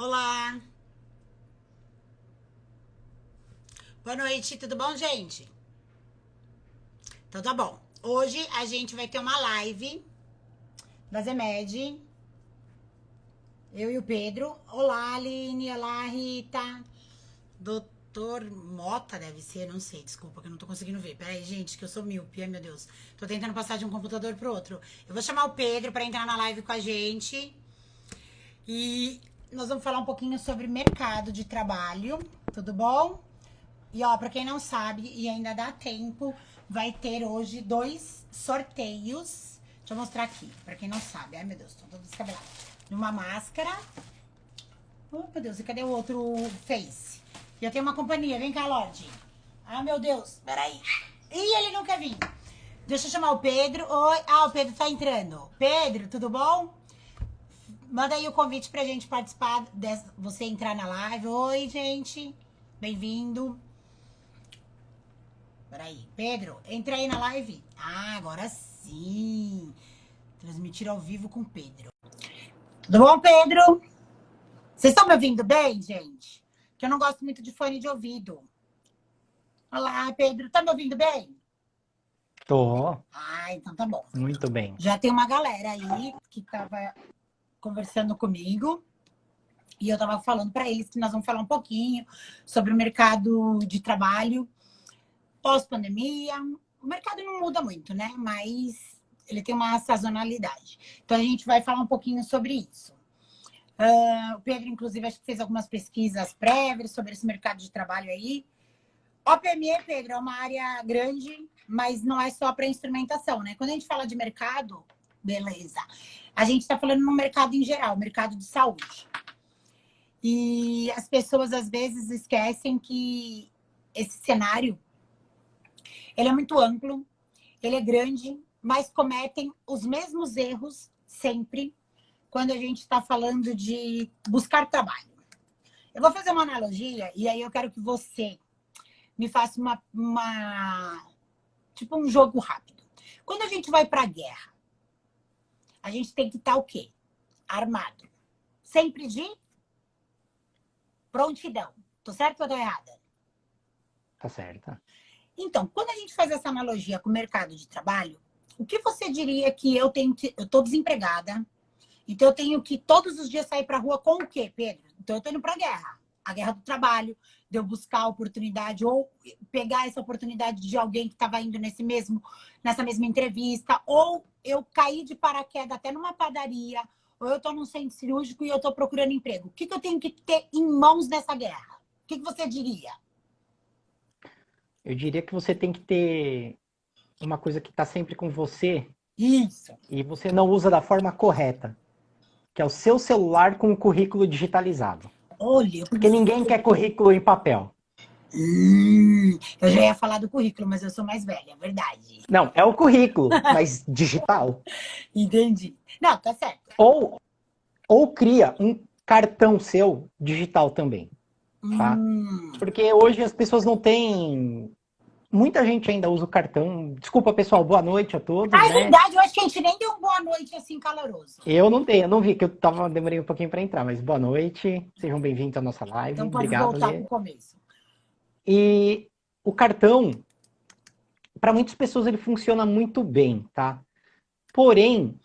Olá, boa noite, tudo bom, gente? Então tá bom. Hoje a gente vai ter uma live da Zemed, eu e o Pedro. Olá, Aline, olá, Rita. Doutor Mota deve ser, não sei, desculpa que eu não tô conseguindo ver. Peraí, gente, que eu sou míope, ai meu Deus. Tô tentando passar de um computador pro outro. Eu vou chamar o Pedro pra entrar na live com a gente. E nós vamos falar um pouquinho sobre mercado de trabalho, tudo bom? E ó, pra quem não sabe, e ainda dá tempo, vai ter hoje 2 sorteios. Deixa eu mostrar aqui, pra quem não sabe. Ai, meu Deus, tô todo descabelado. Uma máscara. Oh, meu Deus, e cadê o outro Face? E eu tenho uma companhia, vem cá, Lorde. Ah, meu Deus, peraí. Ih, ele não quer vir. Deixa eu chamar o Pedro. Oi, o Pedro tá entrando. Pedro, tudo bom? Manda aí o convite pra gente participar, você entrar na live. Oi, gente, bem-vindo. Peraí, Pedro, entra aí na live. Ah, agora sim. Transmitir ao vivo com o Pedro. Tudo bom, Pedro? Vocês estão me ouvindo bem, gente? Que eu não gosto muito de fone de ouvido. Olá, Pedro, tá me ouvindo bem? Tô, Ah, então tá bom. muito bem. Já tem uma galera aí que tava conversando comigo e eu tava falando para eles que nós vamos falar um pouquinho sobre o mercado de trabalho pós-pandemia. O mercado não muda muito, né? Mas ele tem uma sazonalidade. Então, a gente vai falar um pouquinho sobre isso. O Pedro, inclusive, acho que fez algumas pesquisas prévias sobre esse mercado de trabalho aí. OPME, Pedro, é uma área grande, mas não é só para instrumentação, né? Quando a gente fala de mercado, beleza. A gente está falando no mercado em geral, mercado de saúde. E as pessoas, às vezes, esquecem que esse cenário ele é muito amplo, ele é grande, mas cometem os mesmos erros sempre quando a gente está falando de buscar trabalho. Eu vou fazer uma analogia e aí eu quero que você me faça tipo um jogo rápido. Quando a gente vai para a guerra, a gente tem que estar o quê? Armado. Sempre de prontidão. Tô certa ou tô errada? Tá certa. Então, quando a gente faz essa analogia com o mercado de trabalho, o que você diria que eu tô desempregada, então eu tenho que todos os dias sair para a rua com o quê, Pedro? Então eu tô indo para a guerra do trabalho, de eu buscar a oportunidade ou pegar essa oportunidade de alguém que estava indo nessa mesma entrevista, ou eu caí de paraquedas até numa padaria, ou eu tô num centro cirúrgico e eu tô procurando emprego. O que eu tenho que ter em mãos nessa guerra? O que você diria? Eu diria que você tem que ter uma coisa que está sempre com você Isso. e você não usa da forma correta, que é o seu celular com o currículo digitalizado. Olha, Porque ninguém quer currículo em papel. eu já ia falar do currículo, mas eu sou mais velha, é verdade. Não, é o currículo, mas digital. Entendi. Não, tá certo. Ou, ou cria um cartão seu digital também, tá? Hum. Porque hoje as pessoas não têm. Muita gente ainda usa o cartão. Desculpa, pessoal, boa noite a todos, Ah, é né? verdade, eu acho que a gente nem deu uma boa noite assim caloroso. Eu não tenho, eu não vi que demorei um pouquinho para entrar, mas boa noite, sejam bem-vindos à nossa live, Então pode obrigado, voltar pro Lê. começo. E o cartão, para muitas pessoas ele funciona muito bem, tá? Porém,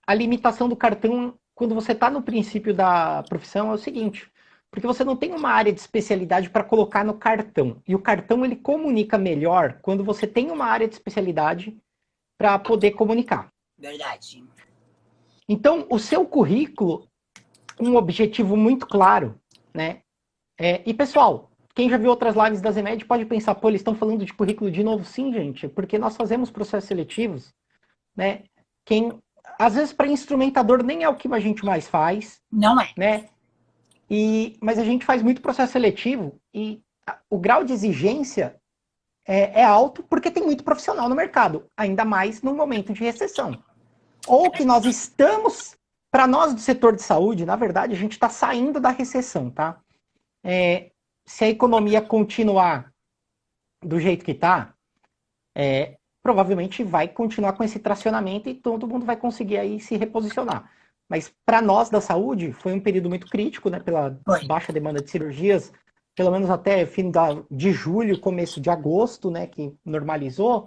a limitação do cartão, quando você está no princípio da profissão, é o seguinte, porque você não tem uma área de especialidade para colocar no cartão. E o cartão ele comunica melhor quando você tem uma área de especialidade para poder comunicar. Verdade. Então, o seu currículo, um objetivo muito claro, né? E pessoal, quem já viu outras lives da Zemed pode pensar, pô, eles estão falando de currículo de novo? Sim, gente, porque nós fazemos processos seletivos, né? Às vezes para instrumentador nem é o que a gente mais faz, Não é. né? Mas a gente faz muito processo seletivo e o grau de exigência é alto porque tem muito profissional no mercado, ainda mais no momento de recessão. Ou que nós estamos, para nós do setor de saúde, na verdade, a gente está saindo da recessão, tá? Se a economia continuar do jeito que está, provavelmente vai continuar com esse tracionamento e todo mundo vai conseguir aí se reposicionar. Mas para nós da saúde, foi um período muito crítico, né? Pela Foi. baixa demanda de cirurgias, pelo menos até fim de julho, começo de agosto, né? Que normalizou.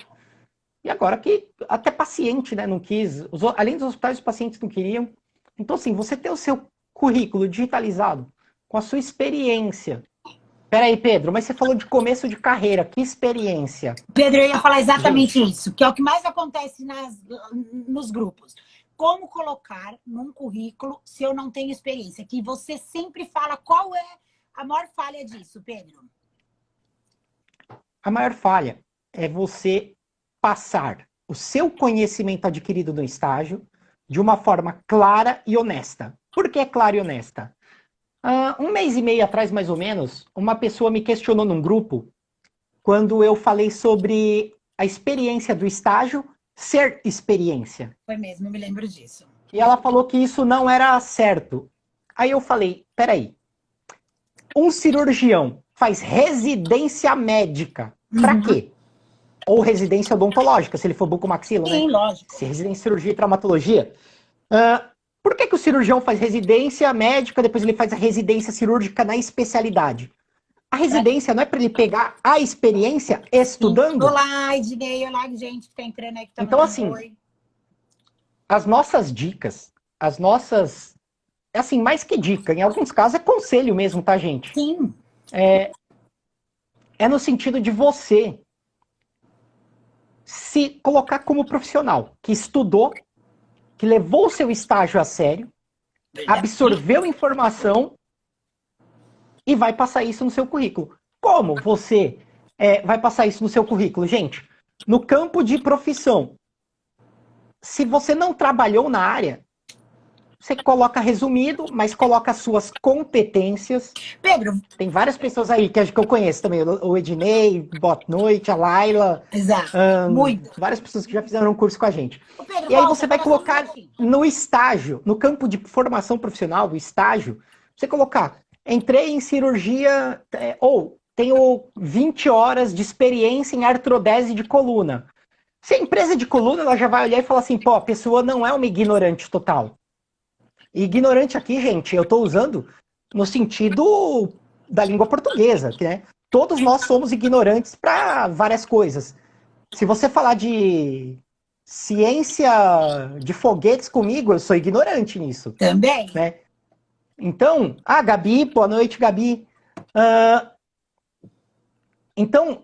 E agora que até paciente, né? Não quis. Além dos hospitais, os pacientes não queriam. Então, assim, você ter o seu currículo digitalizado, com a sua experiência. Peraí, Pedro, mas você falou de começo de carreira, que experiência? Pedro, eu ia falar exatamente Gente, isso, que é o que mais acontece nos grupos. Como colocar num currículo se eu não tenho experiência? Que você sempre fala qual é a maior falha disso, Pedro. a maior falha é você passar o seu conhecimento adquirido no estágio de uma forma clara e honesta. Por que clara e honesta? Um mês e meio atrás, mais ou menos, uma pessoa me questionou num grupo quando eu falei sobre a experiência do estágio ser experiência. Foi mesmo, eu me lembro disso. E ela falou que isso não era certo. Aí eu falei, peraí, um cirurgião faz residência médica, pra quê? Ou residência odontológica, se ele for bucomaxilo, né? Sim, lógico. Se residência em cirurgia e traumatologia. Por que o cirurgião faz residência médica, depois ele faz a residência cirúrgica na especialidade? A residência não é para ele pegar a experiência estudando? Olá, Ednei, olá, gente que tá entrando aí, que tá Então, assim, oi. as nossas dicas, as nossas... Assim, mais que dica, em alguns casos é conselho mesmo, tá, gente? Sim. É no sentido de você se colocar como profissional, que estudou, que levou o seu estágio a sério, absorveu informação e vai passar isso no seu currículo. Como você vai passar isso no seu currículo? Gente, no campo de profissão, se você não trabalhou na área, você coloca resumido, mas coloca as suas competências. Pedro. Tem várias pessoas aí que eu conheço também, o Ednei, Boa Noite, a Laila. Exato. Várias pessoas que já fizeram um curso com a gente. Pedro, e aí você vai colocar no estágio, no campo de formação profissional, do estágio, você colocar, entrei em cirurgia, ou tenho 20 horas de experiência em artrodese de coluna. Se a empresa de coluna, ela já vai olhar e falar assim, pô, a pessoa não é uma ignorante total. E ignorante aqui, gente, eu estou usando no sentido da língua portuguesa, né? Todos nós somos ignorantes para várias coisas. Se você falar de ciência de foguetes comigo, eu sou ignorante nisso. Também. Né? Então, Gabi, boa noite, Gabi. Então,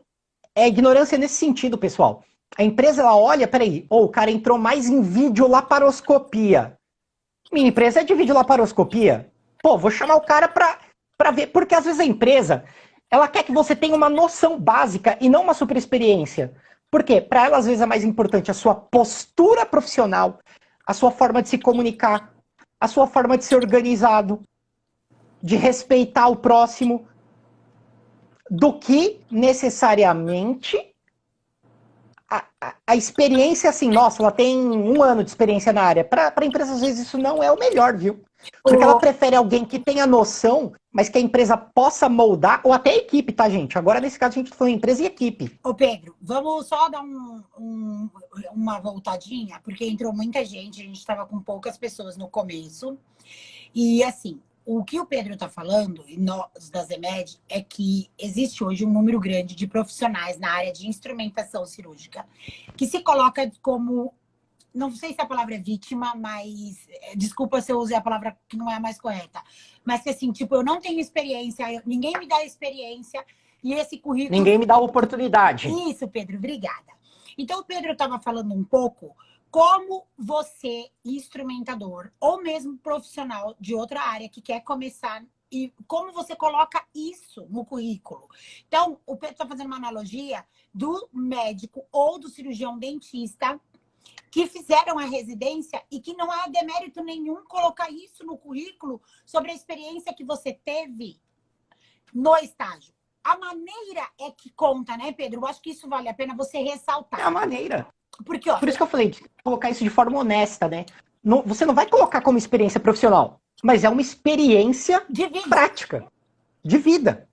é ignorância nesse sentido, pessoal. A empresa, ela olha, peraí, o cara entrou mais em videolaparoscopia. Minha empresa é de videolaparoscopia. Pô, vou chamar o cara pra ver. Porque às vezes a empresa, ela quer que você tenha uma noção básica e não uma super experiência. Por quê? Para ela, às vezes, é mais importante a sua postura profissional, a sua forma de se comunicar, a sua forma de ser organizado, de respeitar o próximo, do que necessariamente a experiência, assim, nossa, ela tem 1 ano de experiência na área. Para a empresa, às vezes, isso não é o melhor, viu? Porque ela prefere alguém que tenha noção, mas que a empresa possa moldar, ou até a equipe, tá, gente? Agora, nesse caso, a gente tá falando empresa e equipe. Ô, Pedro, vamos só dar uma voltadinha, porque entrou muita gente, a gente estava com poucas pessoas no começo. E, assim, o que o Pedro está falando, e nós da ZEMED, é que existe hoje um número grande de profissionais na área de instrumentação cirúrgica que se coloca como, não sei se a palavra é vítima, mas desculpa se eu usei a palavra que não é a mais correta, mas que assim, tipo, eu não tenho experiência, ninguém me dá experiência e esse currículo... Ninguém me dá oportunidade. Isso, Pedro, obrigada. Então, o Pedro estava falando um pouco como você, instrumentador, ou mesmo profissional de outra área que quer começar, e como você coloca isso no currículo. Então, o Pedro está fazendo uma analogia do médico ou do cirurgião dentista que fizeram a residência e que não há demérito nenhum colocar isso no currículo sobre a experiência que você teve no estágio. A maneira é que conta, né, Pedro? Eu acho que isso vale a pena você ressaltar. É a maneira. Porque, ó, por isso que eu falei, de colocar isso de forma honesta, né? Não, você não vai colocar como experiência profissional, mas é uma experiência prática, de vida.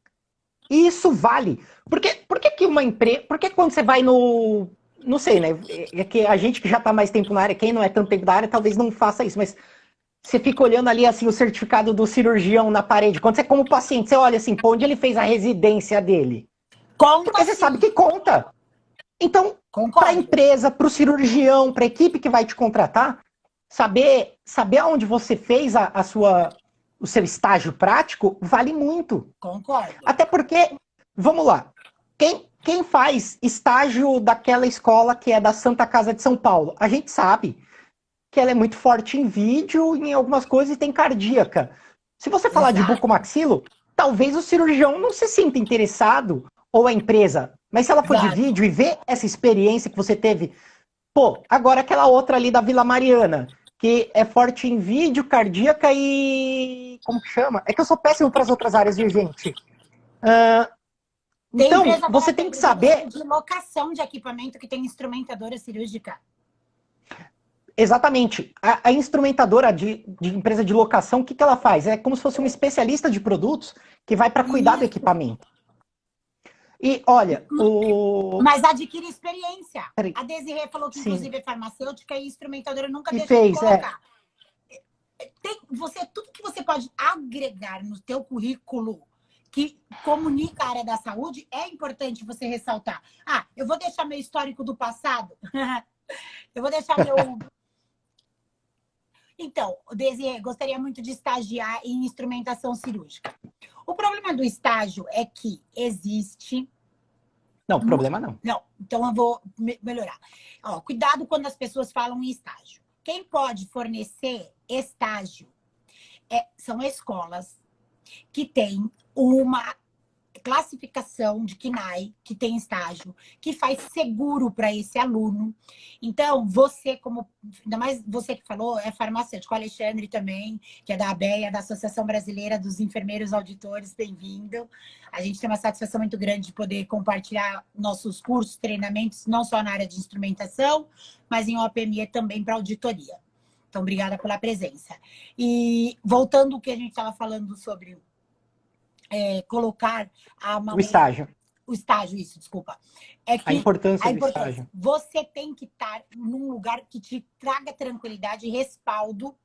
E isso vale. Por que que uma empresa... Por que quando você vai no... Não sei, né? É que a gente que já está mais tempo na área, quem não é tanto tempo da área, talvez não faça isso, mas você fica olhando ali assim o certificado do cirurgião na parede. Quando você, como paciente, você olha assim, pô, onde ele fez a residência dele? Conta Porque você sim. sabe que conta. Então, para a Concordo. empresa, para o cirurgião, para a equipe que vai te contratar, saber aonde você fez o seu estágio prático vale muito. Concordo. Até porque, vamos lá, quem faz estágio daquela escola que é da Santa Casa de São Paulo? A gente sabe que ela é muito forte em vídeo, em algumas coisas, e tem cardíaca. Se você falar de Exato. bucomaxilo, talvez o cirurgião não se sinta interessado, ou a empresa. Mas se ela for de Exato. vídeo e ver essa experiência que você teve, pô, agora aquela outra ali da Vila Mariana, que é forte em vídeo, cardíaca e... como que chama? É que eu sou péssimo para as outras áreas, viu, gente? Tem Então, empresa você agora, tem que Pedro, saber... de locação de equipamento que tem instrumentadora cirúrgica. Exatamente. A instrumentadora de empresa de locação, o que ela faz? É como se fosse um especialista de produtos que vai para cuidar do Isso. equipamento. E, olha, Mas adquire experiência. Peraí. A Desirê falou que, Sim. inclusive, é farmacêutica e instrumentadora nunca E deixa de fez, colocar. Tudo que você pode agregar no teu currículo que comunica a área da saúde, é importante você ressaltar. Ah, eu vou deixar meu histórico do passado. Eu vou deixar meu... Então, Desirê, gostaria muito de estagiar em instrumentação cirúrgica. O problema do estágio é que existe... Não, problema não. Não, então eu vou melhorar. Ó, cuidado quando as pessoas falam em estágio. Quem pode fornecer estágio são escolas que têm uma classificação de KNAI, que tem estágio, que faz seguro para esse aluno. Então, você, como... Ainda mais você que falou, é farmacêutico. O Alexandre também, que é da ABEA, da Associação Brasileira dos Enfermeiros Auditores, bem-vindo. A gente tem uma satisfação muito grande de poder compartilhar nossos cursos, treinamentos, não só na área de instrumentação, mas em OPME também para auditoria. Então, obrigada pela presença. E voltando ao que a gente estava falando sobre... colocar a O estágio. O estágio, isso, desculpa. É que A importância do estágio. Você tem que estar num lugar que te traga tranquilidade e respaldo.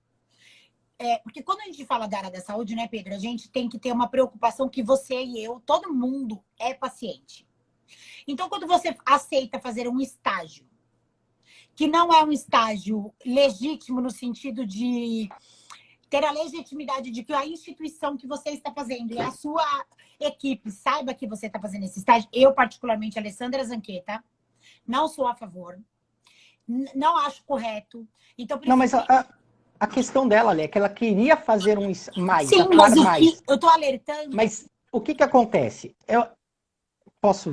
Porque quando a gente fala da área da saúde, né, Pedro? A gente tem que ter uma preocupação que você e eu, todo mundo é paciente. Então, quando você aceita fazer um estágio, que não é um estágio legítimo no sentido de ter a legitimidade de que a instituição que você está fazendo e a sua equipe saiba que você está fazendo esse estágio. Eu, particularmente, Alessandra Zanqueta, não sou a favor. Não acho correto. Então, não, mas a questão dela, Lê, é que ela queria fazer mais, sim, atuar mas mais. eu estou alertando... Mas o que acontece?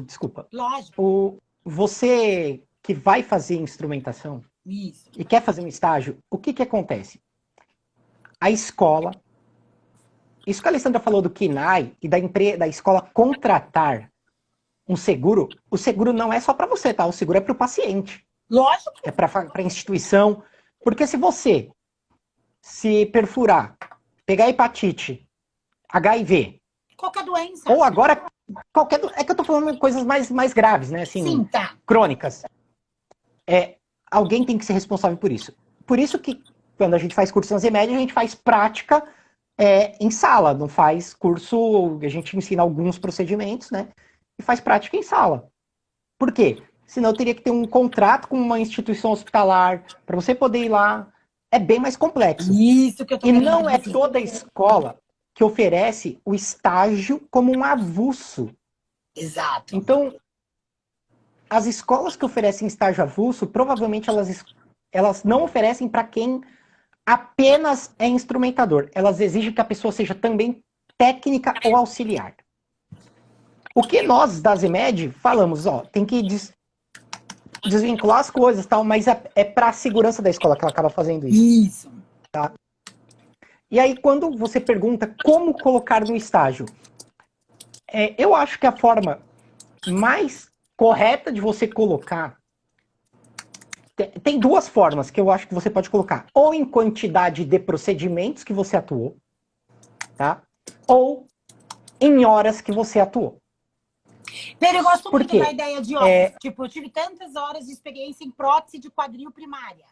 Desculpa. Lógico. Você que vai fazer instrumentação Isso. E quer fazer um estágio, o que acontece? A escola, isso que a Alessandra falou do KNAI e da escola contratar um seguro, o seguro não é só para você, tá? O seguro é para o paciente. Lógico. É para a instituição. Porque se você se perfurar, pegar hepatite, HIV... Qualquer doença. Ou agora, é que eu tô falando de coisas mais graves, né? Assim, sim, tá. Crônicas. Alguém tem que ser responsável por isso. Por isso que quando a gente faz curso na Zemed, a gente faz prática em sala, não faz curso, a gente ensina alguns procedimentos, né? E faz prática em sala. Por quê? Senão eu teria que ter um contrato com uma instituição hospitalar, para você poder ir lá. É bem mais complexo. Isso que eu tô E querendo não é dizer. toda escola que oferece o estágio como um avulso. Exato. Então, as escolas que oferecem estágio avulso, provavelmente elas não oferecem para quem apenas é instrumentador. Elas exigem que a pessoa seja também técnica ou auxiliar. O que nós, da Zemed, falamos, tem que desvincular as coisas, tal, mas é para a segurança da escola que ela acaba fazendo isso. Isso. Tá? E aí, quando você pergunta como colocar no estágio, eu acho que a forma mais correta de você colocar... Tem duas formas que eu acho que você pode colocar. Ou em quantidade de procedimentos que você atuou, tá? Ou em horas que você atuou. Pedro, eu gosto muito da ideia de horas. Tipo, eu tive tantas horas de experiência em prótese de quadril primária.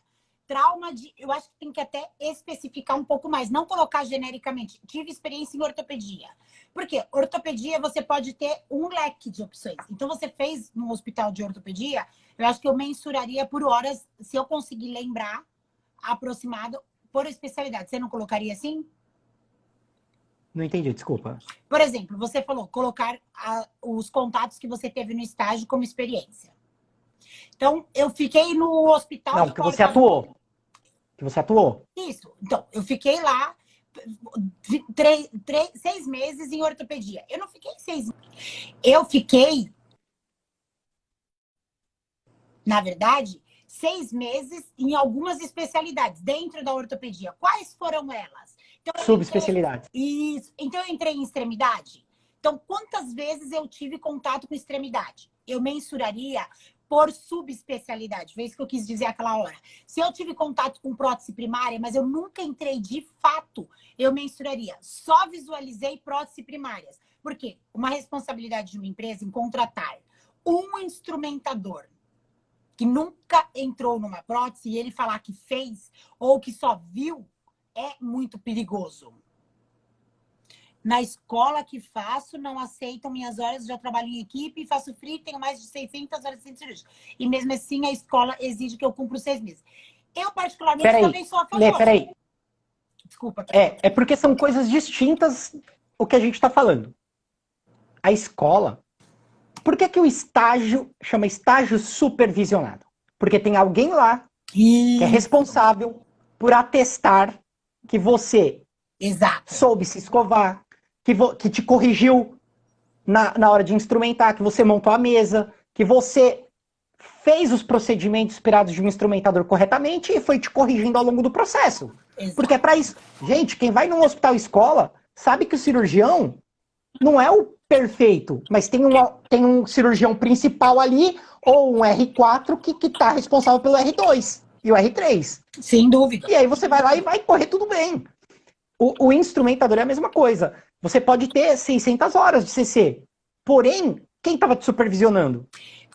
trauma de... Eu acho que tem que até especificar um pouco mais, não colocar genericamente. Tive experiência em ortopedia. Por quê? Ortopedia, você pode ter um leque de opções. Então, você fez no hospital de ortopedia, eu acho que eu mensuraria por horas, se eu conseguir lembrar, aproximado, por especialidade. Você não colocaria assim? Não entendi, desculpa. Por exemplo, você falou colocar os contatos que você teve no estágio como experiência. Então, eu fiquei no hospital Não, de que você atuou. Que você atuou. Isso. Então, eu fiquei lá 6 meses em ortopedia. Eu não fiquei 6 meses. Eu fiquei, na verdade, 6 meses em algumas especialidades dentro da ortopedia. Quais foram elas? Então, Subespecialidades. Isso. Então, eu entrei em extremidade. Então, quantas vezes eu tive contato com extremidade? Eu mensuraria por subespecialidade. Foi isso que eu quis dizer aquela hora. Se eu tive contato com prótese primária, mas eu nunca entrei de fato, eu mensuraria. Só visualizei prótese primárias. Por quê? Uma responsabilidade de uma empresa em contratar um instrumentador que nunca entrou numa prótese e ele falar que fez ou que só viu, é muito perigoso. Na escola que faço, não aceitam minhas horas, já trabalho em equipe, faço free, tenho mais de 600 horas de cirurgia. E mesmo assim, a escola exige que eu cumpra os 6 meses. Eu, particularmente, também sou a favor. Lê, peraí. Desculpa. É porque são coisas distintas o que a gente está falando. A escola... Por que o estágio chama estágio supervisionado? Porque tem alguém lá que é responsável por atestar que você soube se escovar, que te corrigiu na hora de instrumentar, que você montou a mesa, que você fez os procedimentos esperados de um instrumentador corretamente e foi te corrigindo ao longo do processo. Exato. Porque é para isso. Gente, quem vai num hospital escola sabe que o cirurgião não é o perfeito, mas tem um cirurgião principal ali, ou um R4 que está responsável pelo R2 e o R3. Sem dúvida. E aí você vai lá e vai correr tudo bem. O instrumentador é a mesma coisa. Você pode ter 600 horas de CC, porém, quem estava te supervisionando?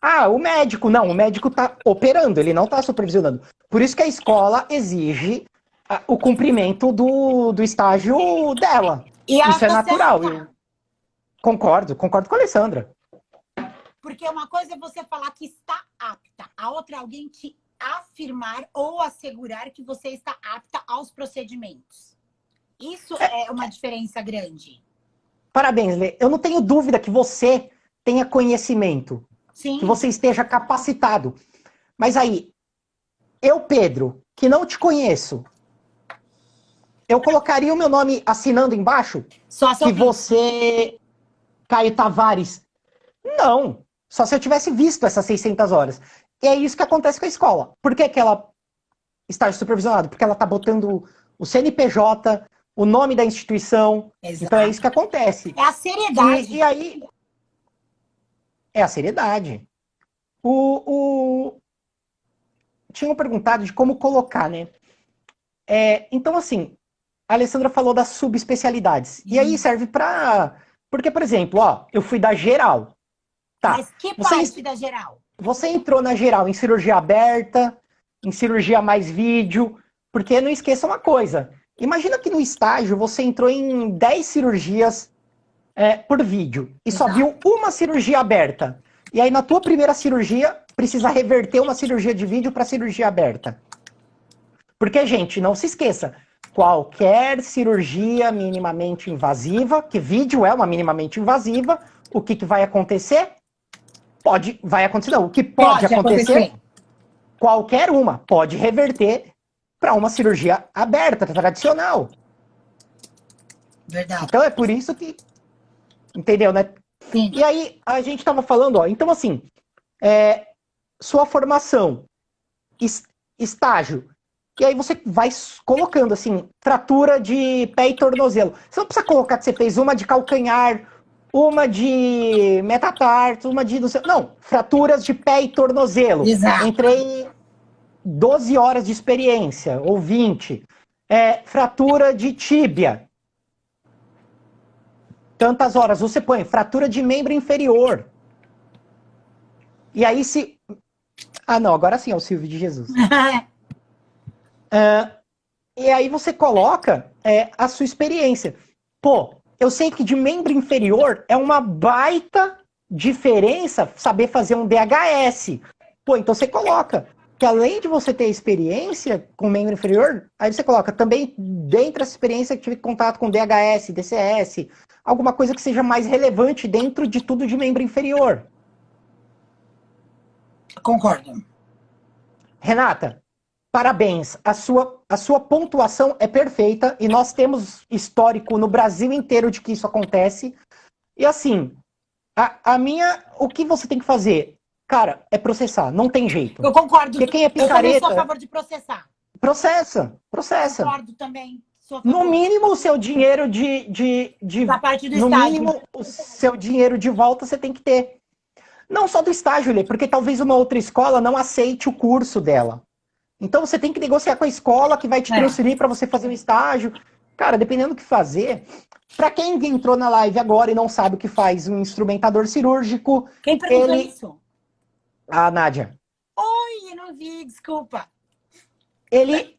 Ah, o médico. Não, o médico está operando, ele não está supervisionando. Por isso que a escola exige o cumprimento do estágio dela. E isso é natural. Concordo com a Alessandra. Porque uma coisa é você falar que está apta, a outra é alguém te afirmar ou assegurar que você está apta aos procedimentos. Isso é uma diferença grande. Parabéns, Lê. Eu não tenho dúvida que você tenha conhecimento. Sim. Que você esteja capacitado. Mas aí, eu, Pedro, que não te conheço, eu colocaria o meu nome assinando embaixo? Só que você... Caio Tavares. Não. Só se eu tivesse visto essas 600 horas. E é isso que acontece com a escola. Por que ela está supervisionada? Porque ela está botando o CNPJ, o nome da instituição. Exato. Então é isso que acontece. É a seriedade. E aí... É a seriedade. Tinham perguntado de como colocar, né? Então, assim, a Alessandra falou das subespecialidades. E aí serve para... Porque, por exemplo, eu fui da geral. Tá. Mas que parte da geral? Você entrou na geral em cirurgia aberta, em cirurgia mais vídeo, porque não esqueça uma coisa. Imagina que no estágio você entrou em 10 cirurgias por vídeo e só viu uma cirurgia aberta. E aí na tua primeira cirurgia precisa reverter uma cirurgia de vídeo para cirurgia aberta. Porque, gente, não se esqueça, qualquer cirurgia minimamente invasiva, que vídeo é uma minimamente invasiva, o que vai acontecer? Vai acontecer, não. O que pode acontecer? Qualquer uma pode reverter para uma cirurgia aberta, tradicional. Verdade. Então é por isso que... Entendeu, né? Sim. E aí a gente estava falando, então assim, sua formação, estágio, e aí você vai colocando, assim, fratura de pé e tornozelo. Você não precisa colocar que você fez uma de calcanhar, uma de metatarso, uma de... Não, fraturas de pé e tornozelo. Exato. Entrei 12 horas de experiência, ou 20. Fratura de tíbia. Tantas horas. Você põe fratura de membro inferior. E aí se... Ah, não, agora sim é o Silvio de Jesus. E aí você coloca a sua experiência. Pô, eu sei que de membro inferior é uma baita diferença saber fazer um DHS. Pô, então você coloca que além de você ter experiência com membro inferior, aí você coloca também dentro dessa experiência que tive contato com DHS, DCS, alguma coisa que seja mais relevante dentro de tudo de membro inferior. Concordo. Renata, parabéns. A sua pontuação é perfeita e nós temos histórico no Brasil inteiro de que isso acontece. E assim, o que você tem que fazer? Cara, é processar, não tem jeito. Eu concordo. Porque quem é Eu também sou a picareta, favor de processar. processa. Concordo também. Sou a No favor. mínimo, o seu dinheiro Da parte do no estágio. mínimo, o seu dinheiro de volta você tem que ter. Não só do estágio, Lê, porque talvez uma outra escola não aceite o curso dela. Então você tem que negociar com a escola que vai te É. transferir para você fazer um estágio. Cara, dependendo do que fazer. Para quem entrou na live agora e não sabe o que faz um instrumentador cirúrgico, Quem perguntou ele. isso? A Nádia. Oi, eu não vi, desculpa. Ele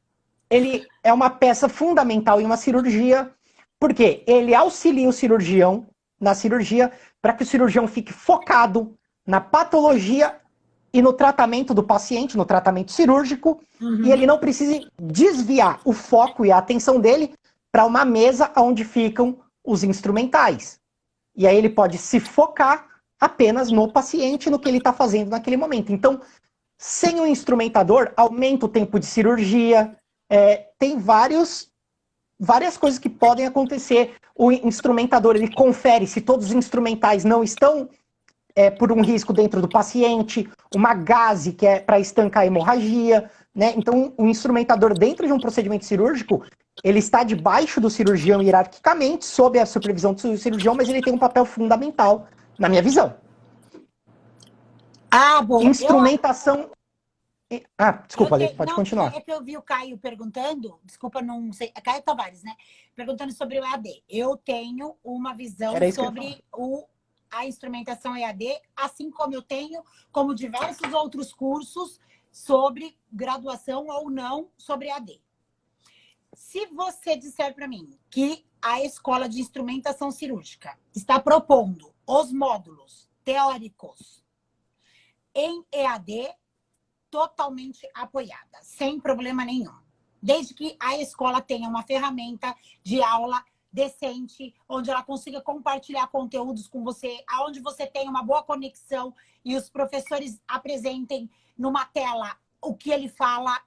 é uma peça fundamental em uma cirurgia, porque ele auxilia o cirurgião na cirurgia para que o cirurgião fique focado na patologia e no tratamento do paciente, no tratamento cirúrgico, e ele não precise desviar o foco e a atenção dele para uma mesa onde ficam os instrumentais. E aí ele pode se focar apenas no paciente, no que ele está fazendo naquele momento. Então, sem o instrumentador, aumenta o tempo de cirurgia, tem várias coisas que podem acontecer. O instrumentador ele confere se todos os instrumentais não estão por um risco dentro do paciente, uma gase que é para estancar a hemorragia, né? Então, o instrumentador dentro de um procedimento cirúrgico, ele está debaixo do cirurgião hierarquicamente, sob a supervisão do cirurgião, mas ele tem um papel fundamental, na minha visão. Ah, bom. Instrumentação. Eu Desculpa, Ale, tenho. pode Não, tudo bem. continuar. É que eu vi o Caio perguntando. Desculpa, não sei. É Caio Tavares, né? Perguntando sobre o EAD. Eu tenho uma visão Era isso que eu ia falar. sobre a instrumentação EAD, assim como eu tenho, como diversos outros cursos sobre graduação ou não sobre EAD. Se você disser para mim que a escola de instrumentação cirúrgica está propondo os módulos teóricos em EAD, totalmente apoiada, sem problema nenhum. Desde que a escola tenha uma ferramenta de aula decente, onde ela consiga compartilhar conteúdos com você, aonde você tenha uma boa conexão e os professores apresentem numa tela o que ele fala,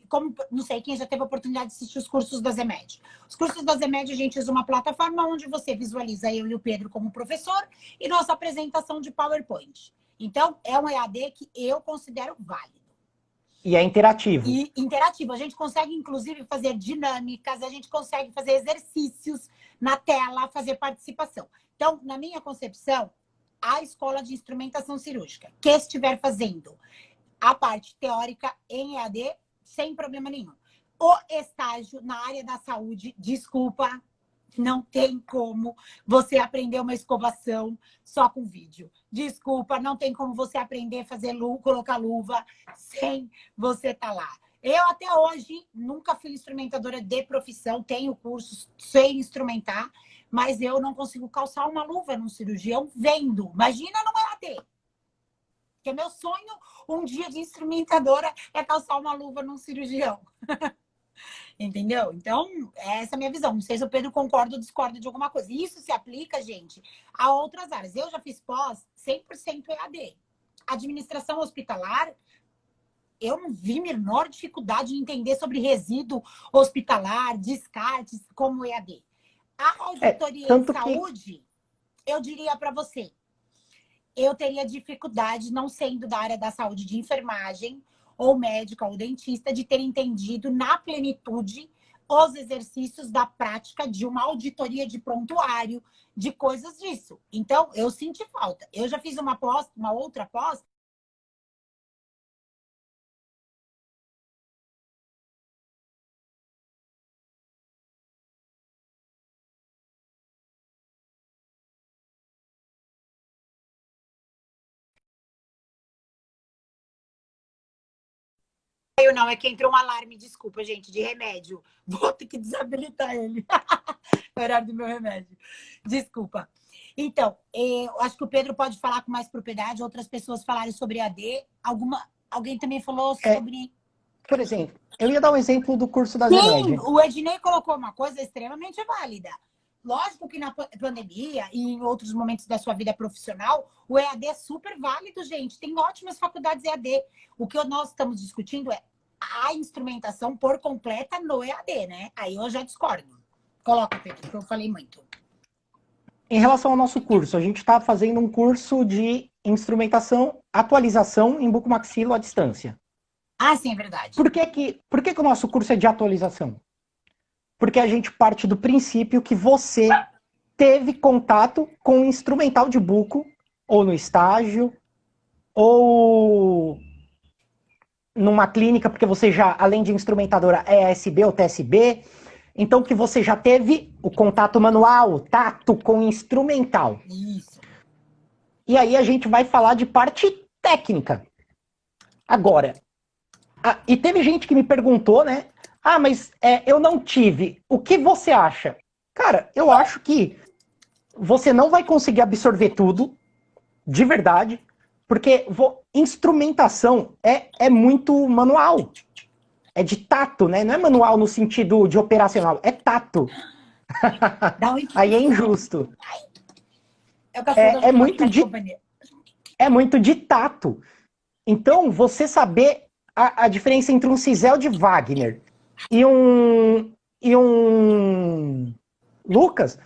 como, não sei, quem já teve a oportunidade de assistir os cursos da ZEMED. Os cursos da ZEMED, a gente usa uma plataforma onde você visualiza eu e o Pedro como professor e nossa apresentação de PowerPoint. Então, é um EAD que eu considero válido. E é interativo. E interativo. A gente consegue, inclusive, fazer dinâmicas, a gente consegue fazer exercícios na tela, fazer participação. Então, na minha concepção, a escola de instrumentação cirúrgica, que estiver fazendo a parte teórica em EAD, sem problema nenhum. O estágio na área da saúde, desculpa, não tem como você aprender uma escovação só com vídeo. Desculpa, não tem como você aprender a fazer colocar luva sem você estar lá. Eu até hoje nunca fui instrumentadora de profissão, tenho cursos, sei instrumentar, mas eu não consigo calçar uma luva num cirurgião vendo. Imagina no EAD. Porque meu sonho um dia de instrumentadora é calçar uma luva num cirurgião. Entendeu? Então, essa é a minha visão. Não sei se o Pedro concorda ou discorda de alguma coisa. Isso se aplica, gente, a outras áreas. Eu já fiz pós 100% EAD. Administração hospitalar, eu não vi menor dificuldade em entender sobre resíduo hospitalar, descartes, como EAD. A auditoria em saúde, eu diria para você, eu teria dificuldade, não sendo da área da saúde, de enfermagem, ou médica, ou dentista, de ter entendido na plenitude os exercícios da prática de uma auditoria de prontuário, de coisas disso. Então, eu senti falta. Eu já fiz uma outra pós, Eu não, é que entrou um alarme, desculpa, gente, de remédio. Vou ter que desabilitar ele. O horário do meu remédio. Desculpa. Então, eu acho que o Pedro pode falar com mais propriedade, outras pessoas falarem sobre AD. Alguém também falou sobre... Por exemplo, eu ia dar um exemplo do curso da Sim, ZEMED. o Ednei colocou uma coisa extremamente válida. Lógico que na pandemia e em outros momentos da sua vida profissional, o EAD é super válido, gente. Tem ótimas faculdades EAD. O que nós estamos discutindo é a instrumentação por completa no EAD, né? Aí eu já discordo. Coloca, Pedro, que eu falei muito. Em relação ao nosso curso, a gente está fazendo um curso de instrumentação, atualização em bucomaxilo à distância. Ah, sim, é verdade. Por que o nosso curso é de atualização? Porque a gente parte do princípio que você teve contato com o instrumental de buco, ou no estágio, ou numa clínica, porque você já, além de instrumentadora, é ASB ou TSB, então que você já teve o contato manual, o tato com o instrumental. Isso. E aí a gente vai falar de parte técnica. Agora, e teve gente que me perguntou, né? Ah, mas eu não tive. O que você acha? Cara, eu acho que você não vai conseguir absorver tudo, de verdade, porque instrumentação é muito manual. É de tato, né? Não é manual no sentido de operacional, é tato. Aí é injusto. É muito de tato. Então, você saber a diferença entre um Cisel de Wagner e um Lucas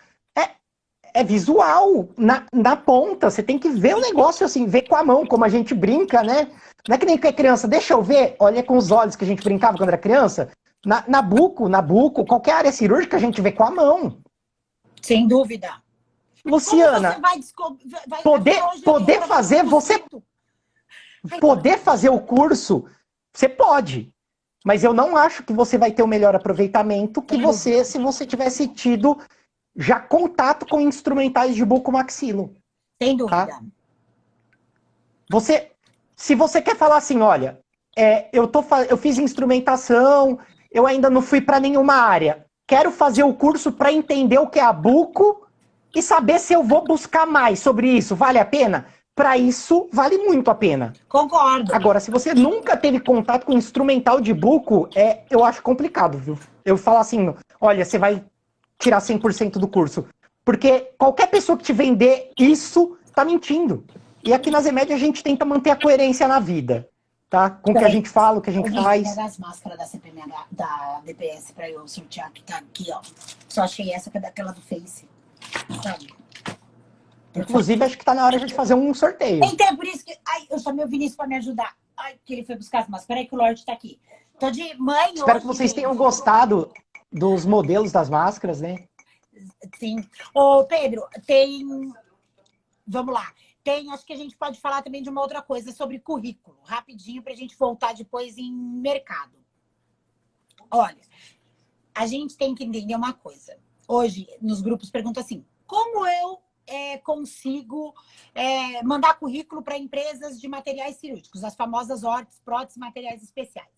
é visual, na ponta. Você tem que ver o negócio assim, ver com a mão, como a gente brinca, né? Não é que nem que é criança, deixa eu ver, olha com os olhos que a gente brincava quando era criança. Na buco, qualquer área cirúrgica a gente vê com a mão. Sem dúvida. Luciana, poder fazer, você poder fazer o curso, você pode. Mas eu não acho que você vai ter o melhor aproveitamento que você, se você tivesse tido já contato com instrumentais de bucomaxilo. Sem dúvida. Tá? Se você quer falar assim, olha, eu fiz instrumentação, eu ainda não fui para nenhuma área, quero fazer o curso para entender o que é a buco e saber se eu vou buscar mais sobre isso, vale a pena? Para isso, vale muito a pena. Concordo. Agora, se você nunca teve contato com instrumental de buco, eu acho complicado, viu? Eu falo assim, olha, você vai tirar 100% do curso. Porque qualquer pessoa que te vender isso, tá mentindo. E aqui na ZEMED a gente tenta manter a coerência na vida, tá? Com o que a gente fala, o que a gente faz. Eu vou pegar as máscaras da CPMH, da DPS pra eu sortear, que tá aqui, ó. Só achei essa que é daquela do Face, sabe? Inclusive, acho que tá na hora de fazer um sorteio. Então, é por isso que... Ai, eu chamei o Vinícius pra me ajudar. Ai, que ele foi buscar as máscaras. Peraí que o Lorde tá aqui. Tô de mãe hoje. Espero que vocês tenham gostado dos modelos das máscaras, né? Sim. Ô, Pedro, tem... Vamos lá. Acho que a gente pode falar também de uma outra coisa sobre currículo. Rapidinho, pra gente voltar depois em mercado. Olha, a gente tem que entender uma coisa. Hoje, nos grupos, perguntam assim, como eu consigo mandar currículo para empresas de materiais cirúrgicos, as famosas ORTs, próteses, materiais especiais.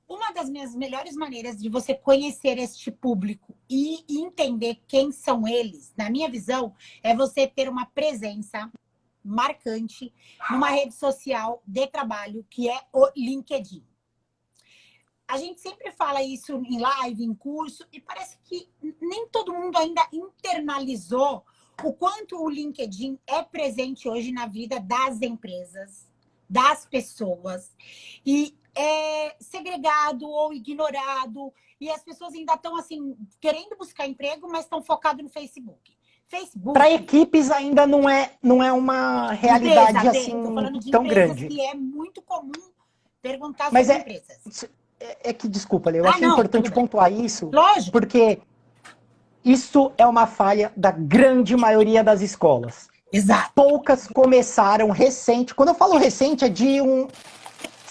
Uma das minhas melhores maneiras de você conhecer este público e entender quem são eles, na minha visão, é você ter uma presença marcante numa rede social de trabalho, que é o LinkedIn. A gente sempre fala isso em live, em curso, e parece que nem todo mundo ainda internalizou o quanto o LinkedIn é presente hoje na vida das empresas, das pessoas, e é segregado ou ignorado, e as pessoas ainda estão assim, querendo buscar emprego, mas estão focados no Facebook. Para equipes ainda não é uma realidade assim tô falando de tão grande. Que é muito comum perguntar sobre empresas. Que, desculpa, eu acho importante pontuar isso. Lógico. Porque isso é uma falha da grande maioria das escolas. Exato. Poucas começaram recente. Quando eu falo recente, é de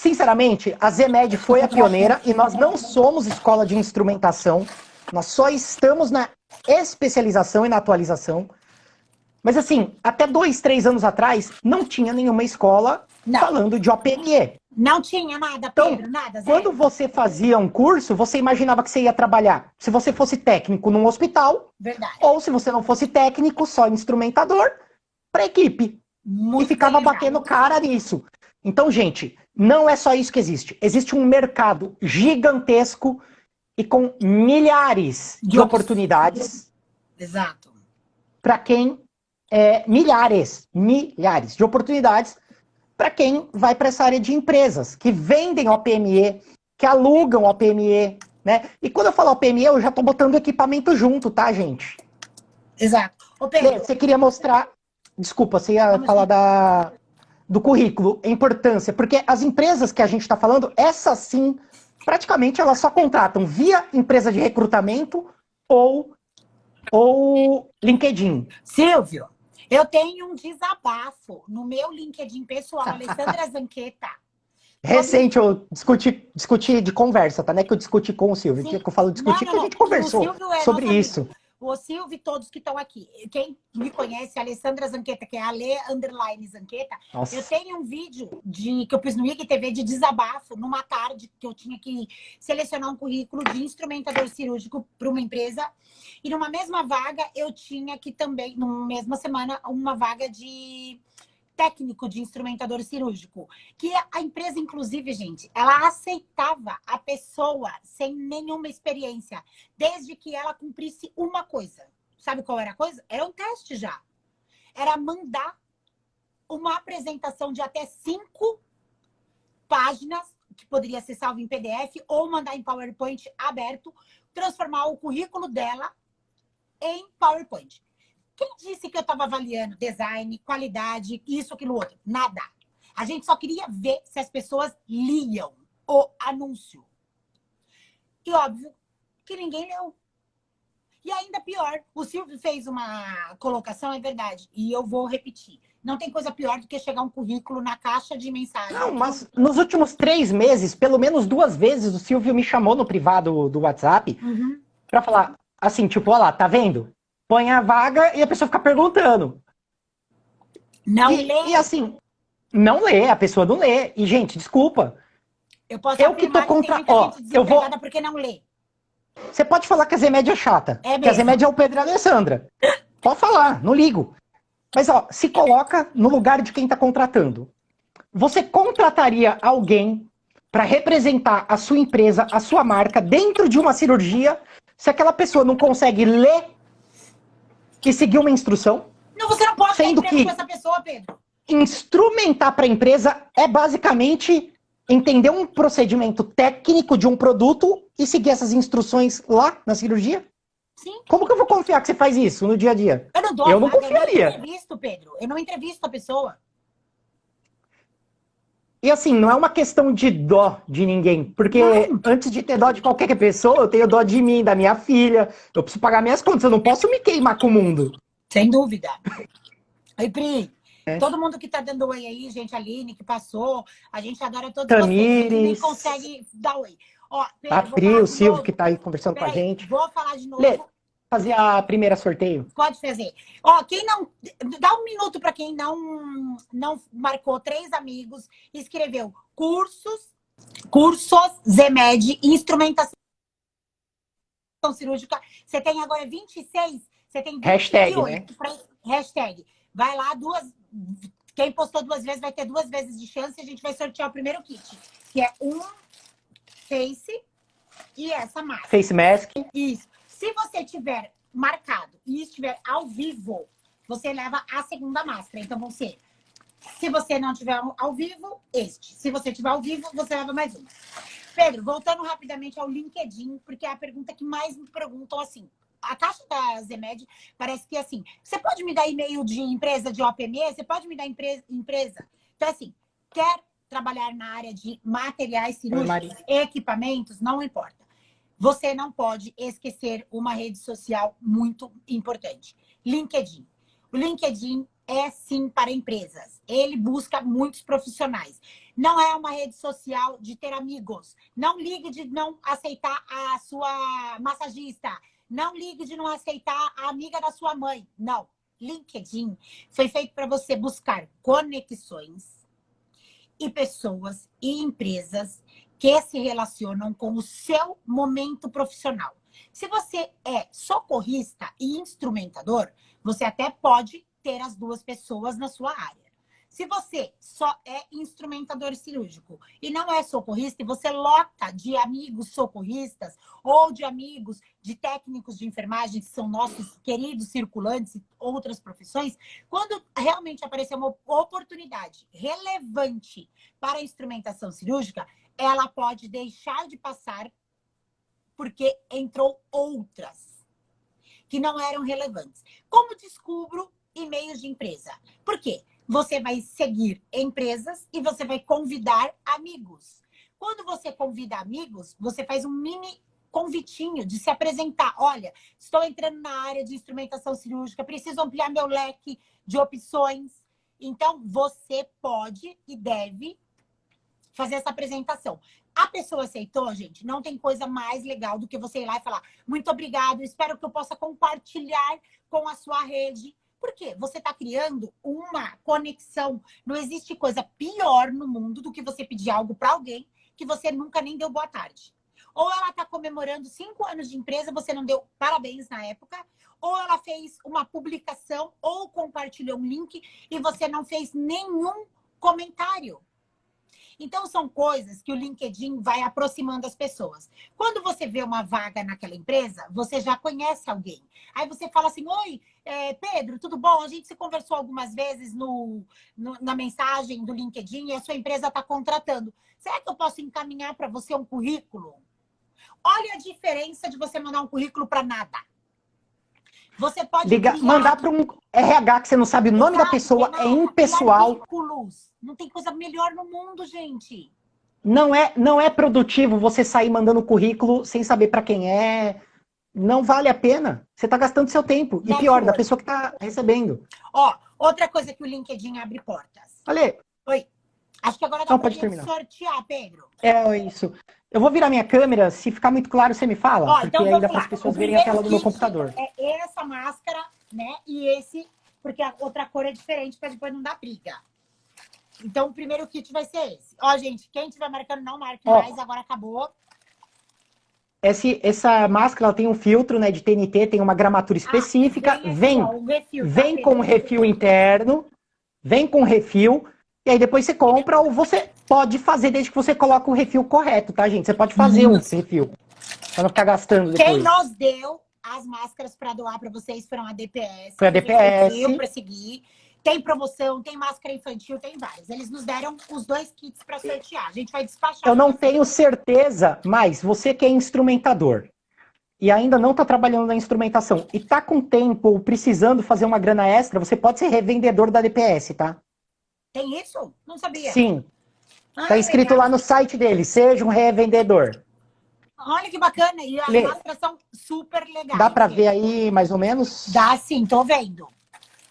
Sinceramente, a ZEMED foi a pioneira e nós não somos escola de instrumentação. Nós só estamos na especialização e na atualização. Mas assim, até 2, 3 anos atrás, não tinha nenhuma escola falando de OPME. Não tinha nada, Então, Pedro, nada, quando zero. você fazia um curso, você imaginava que você ia trabalhar, se você fosse técnico num hospital, Verdade. ou se você não fosse técnico, só instrumentador, para equipe. E Muito bem ficava lembrado. batendo cara nisso. Então, gente, não é só isso que existe. Existe um mercado gigantesco e com milhares de oportunidades Exato. para quem milhares de oportunidades para quem vai para essa área de empresas que vendem OPME, que alugam OPME, né? E quando eu falo OPME, eu já estou botando equipamento junto, tá, gente? Exato. Ô, Lê, Pedro, você queria mostrar, desculpa, você ia vamos falar sim. do currículo, a importância, porque as empresas que a gente está falando, essas sim, praticamente elas só contratam via empresa de recrutamento ou LinkedIn. Silvio, eu tenho um desabafo no meu LinkedIn pessoal, Alessandra Zanqueta, sobre... Recente eu discuti de conversa, tá? Não é que eu discuti com o Silvio, que Sim. eu falo Não, discutir não, que a não. gente Que o conversou Silvio é sobre nosso amigo. isso. O Silvio e todos que estão aqui. Quem me conhece, a Alessandra Zanqueta, que é a Ale_Zanqueta, eu Nossa. tenho um vídeo que eu pus no IGTV de desabafo numa tarde que eu tinha que selecionar um currículo de instrumentador cirúrgico para uma empresa. E numa mesma vaga, eu tinha que também, numa mesma semana, uma vaga de técnico de instrumentador cirúrgico, que a empresa, inclusive, gente, ela aceitava a pessoa sem nenhuma experiência, desde que ela cumprisse uma coisa. Sabe qual era a coisa? Era um teste já. Era mandar uma apresentação de até 5 páginas, que poderia ser salvo em PDF, ou mandar em PowerPoint aberto, transformar o currículo dela em PowerPoint. Quem disse que eu estava avaliando design, qualidade, isso, aquilo, outro? Nada. A gente só queria ver se as pessoas liam o anúncio. E óbvio que ninguém leu. E ainda pior, o Silvio fez uma colocação, é verdade, e eu vou repetir. Não tem coisa pior do que chegar um currículo na caixa de mensagem. Não, mas nos últimos 3 meses, pelo menos 2 vezes, o Silvio me chamou no privado do WhatsApp para falar assim, tipo, olha lá, tá vendo? Põe a vaga e a pessoa fica perguntando. Não lê. E assim, não lê, a pessoa não lê. E, gente, desculpa. Eu posso Eu que tô afirmar que tem contra. muita Ó, gente eu vou. desempregada porque não lê. Você pode falar que a Zemed é chata. É Que a mesmo. Zemed é o Pedro e a Alessandra. Pode falar, não ligo. Mas, ó, se coloca no lugar de quem tá contratando. Você contrataria alguém para representar a sua empresa, a sua marca, dentro de uma cirurgia, se aquela pessoa não consegue ler e seguir uma instrução? Não, você não pode dar Sendo emprego para que essa pessoa, Pedro. instrumentar para a empresa é basicamente entender um procedimento técnico de um produto e seguir essas instruções lá na cirurgia? Sim. Como que eu vou confiar que você faz isso no dia a dia? Eu não dou Eu a não vaga, eu não confiaria. entrevisto, Pedro. Eu não entrevisto a pessoa. E assim, não é uma questão de dó de ninguém, porque Não. antes de ter dó de qualquer pessoa, eu tenho dó de mim, da minha filha. Eu preciso pagar minhas contas, eu não posso me queimar com o mundo. Sem dúvida. Oi, Pri. É. Todo mundo que tá dando oi aí, gente, a Aline que passou, a gente adora todos vocês. A gente nem Tamires, consegue dar oi. Ó, a Pedro, vou Pri, falar o de Silvio novo. que tá aí conversando com a Peraí, gente. vou falar de Lê, novo. fazer a primeira sorteio. Pode fazer. Ó, quem não... Dá um minuto para quem não marcou 3 amigos, escreveu cursos Zemed, instrumentação cirúrgica. Você tem agora 26, você tem 28. Hashtag, né? Hashtag. Vai lá, quem postou 2 vezes vai ter 2 vezes de chance. A gente vai sortear o primeiro kit, que é um face e essa máscara. Face mask. Isso. Se você tiver marcado e estiver ao vivo, você leva a segunda máscara. Então, se você não tiver ao vivo, este. Se você tiver ao vivo, você leva mais uma. Pedro, voltando rapidamente ao LinkedIn, porque é a pergunta que mais me perguntam assim. A caixa da Zemed parece que assim, você pode me dar e-mail de empresa de OPME? Você pode me dar empresa? Então, assim, quer trabalhar na área de materiais cirúrgicos, equipamentos, não importa. Você não pode esquecer uma rede social muito importante. LinkedIn. O LinkedIn é sim para empresas. Ele busca muitos profissionais. Não é uma rede social de ter amigos. Não ligue de não aceitar a sua massagista. Não ligue de não aceitar a amiga da sua mãe. Não. LinkedIn foi feito para você buscar conexões e pessoas e empresas que se relacionam com o seu momento profissional. Se você é socorrista e instrumentador, você até pode ter as duas pessoas na sua área. Se você só é instrumentador cirúrgico e não é socorrista, e você lota de amigos socorristas ou de amigos de técnicos de enfermagem, que são nossos queridos circulantes e outras profissões, quando realmente aparecer uma oportunidade relevante para a instrumentação cirúrgica, ela pode deixar de passar porque entrou outras que não eram relevantes. Como descubro e-mails de empresa? Por quê? Você vai seguir empresas e você vai convidar amigos. Quando você convida amigos, você faz um mini convitinho de se apresentar. Olha, estou entrando na área de instrumentação cirúrgica, preciso ampliar meu leque de opções. Então, você pode e deve fazer essa apresentação. A pessoa aceitou, gente, não tem coisa mais legal do que você ir lá e falar muito obrigado, espero que eu possa compartilhar com a sua rede. Por quê? Você está criando uma conexão. Não existe coisa pior no mundo do que você pedir algo para alguém que você nunca nem deu boa tarde. Ou ela está comemorando 5 anos de empresa, você não deu parabéns na época, ou ela fez uma publicação ou compartilhou um link e você não fez nenhum comentário. Então, são coisas que o LinkedIn vai aproximando as pessoas. Quando você vê uma vaga naquela empresa, você já conhece alguém. Aí você fala assim, oi, Pedro, tudo bom? A gente se conversou algumas vezes na mensagem do LinkedIn e a sua empresa está contratando. Será que eu posso encaminhar para você um currículo? Olha a diferença de você mandar um currículo para nada. Você pode mandar para um RH que você não sabe o nome da pessoa, é impessoal. Não tem coisa melhor no mundo, gente. Não é produtivo você sair mandando currículo sem saber para quem é. Não vale a pena. Você está gastando seu tempo. E pior, da pessoa que está recebendo. Ó, outra coisa que o LinkedIn abre portas. Ale. Oi. Acho que agora dá pra sortear, Pedro. É isso. Eu vou virar minha câmera, se ficar muito claro, você me fala. Ó, porque então aí dá para as pessoas verem a tela do meu computador. É essa máscara, né? E esse, porque a outra cor é diferente, para depois não dar briga. Então, o primeiro kit vai ser esse. Ó, gente, quem estiver marcando, não marque mais, agora acabou. Essa máscara ela tem um filtro, né, de TNT, tem uma gramatura específica. Vem com refil interno, vem com refil. E aí depois você compra ou você pode fazer desde que você coloque o refil correto, tá, gente? Você pode fazer um refil, para não ficar gastando depois. Quem nos deu as máscaras para doar para vocês foram a DPS. Foi a DPS. Para seguir. Tem promoção, tem máscara infantil, tem vários. Eles nos deram os 2 kits para sortear. A gente vai despachar. Eu não tenho certeza, mas você que é instrumentador e ainda não está trabalhando na instrumentação e está com tempo ou precisando fazer uma grana extra, você pode ser revendedor da DPS, tá? Tem isso? Não sabia. Sim. Tá escrito lá no site dele, seja um revendedor. Olha que bacana. E as máscaras são super legais. Dá para ver aí, mais ou menos? Dá sim, tô vendo.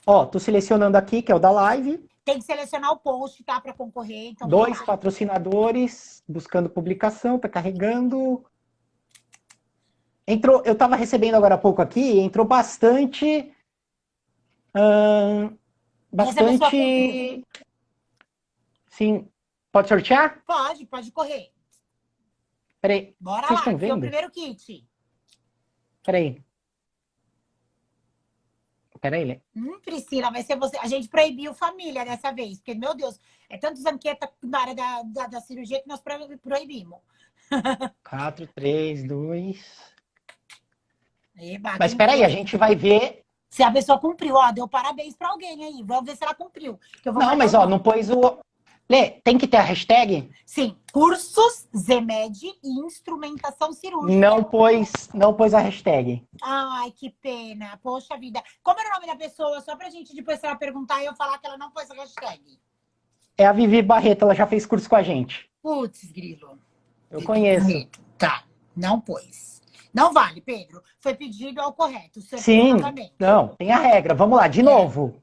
Ó, tô selecionando aqui, que é o da live. Tem que selecionar o post, tá? Para concorrer. Então, 2 patrocinadores, buscando publicação, tá carregando. Entrou, eu tava recebendo agora há pouco aqui, entrou bastante... bastante... Sim. Pode sortear? Pode correr. Peraí. Bora Vocês lá, estão vendo? é o primeiro kit. Peraí. Peraí. Priscila, vai ser você. A gente proibiu família dessa vez, porque, meu Deus, é tanto zanqueta na área da cirurgia que nós proibimos. 4, 3, 2... Eba, mas peraí, a gente vai ver... Se a pessoa cumpriu, ó, deu parabéns pra alguém aí. Vamos ver se ela cumpriu. Não, mas ó, não pôs o... Lê, tem que ter a hashtag? Sim, cursos ZMED e instrumentação cirúrgica. Não pôs a hashtag. Ai, que pena. Poxa vida. Como era o nome da pessoa? Só pra gente depois, se ela perguntar e eu falar que ela não pôs a hashtag. É a Vivi Barreto, ela já fez curso com a gente. Putz, grilo. Eu conheço. Tá, não pôs. Não vale, Pedro. Foi pedido ao correto. Sim, não, tem a regra. Vamos lá, de novo.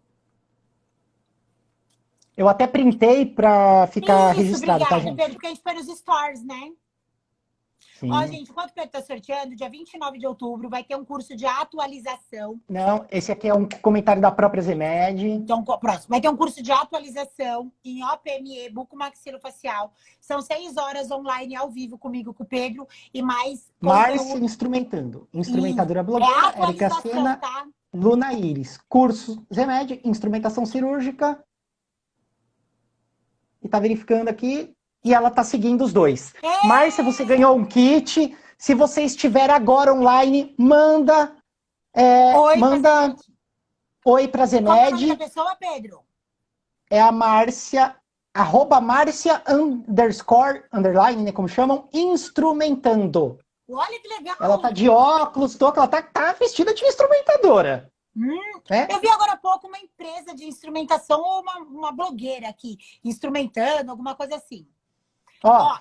Eu até printei para ficar registrado, obrigada, tá, gente? Pedro, porque a gente foi nos stories, né? Ó, Sim. gente, enquanto o Pedro tá sorteando, dia 29 de outubro vai ter um curso de atualização. Não, esse aqui é um comentário da própria Zemed. Então, próximo. Vai ter um curso de atualização em OPME, bucomaxilofacial. São 6 horas online ao vivo comigo, com o Pedro, e mais Márcia conteúdo. instrumentando. E Instrumentadora é blogueira, Érica atualização, Sena, tá? Luna Iris. Curso Zemed, instrumentação cirúrgica. E tá verificando aqui. E ela tá seguindo os dois. Márcia, você ganhou um kit. Se você estiver agora online, manda Oi, manda oi pra como é o nome da Zemed. pessoa, Pedro? É a Márcia, @Márcia underline, né, como chamam, instrumentando. Olha que legal. Ela tá de óculos, ela tá vestida de instrumentadora. Né? Eu vi agora há pouco uma empresa de instrumentação ou uma blogueira aqui, instrumentando, alguma coisa assim. Ó,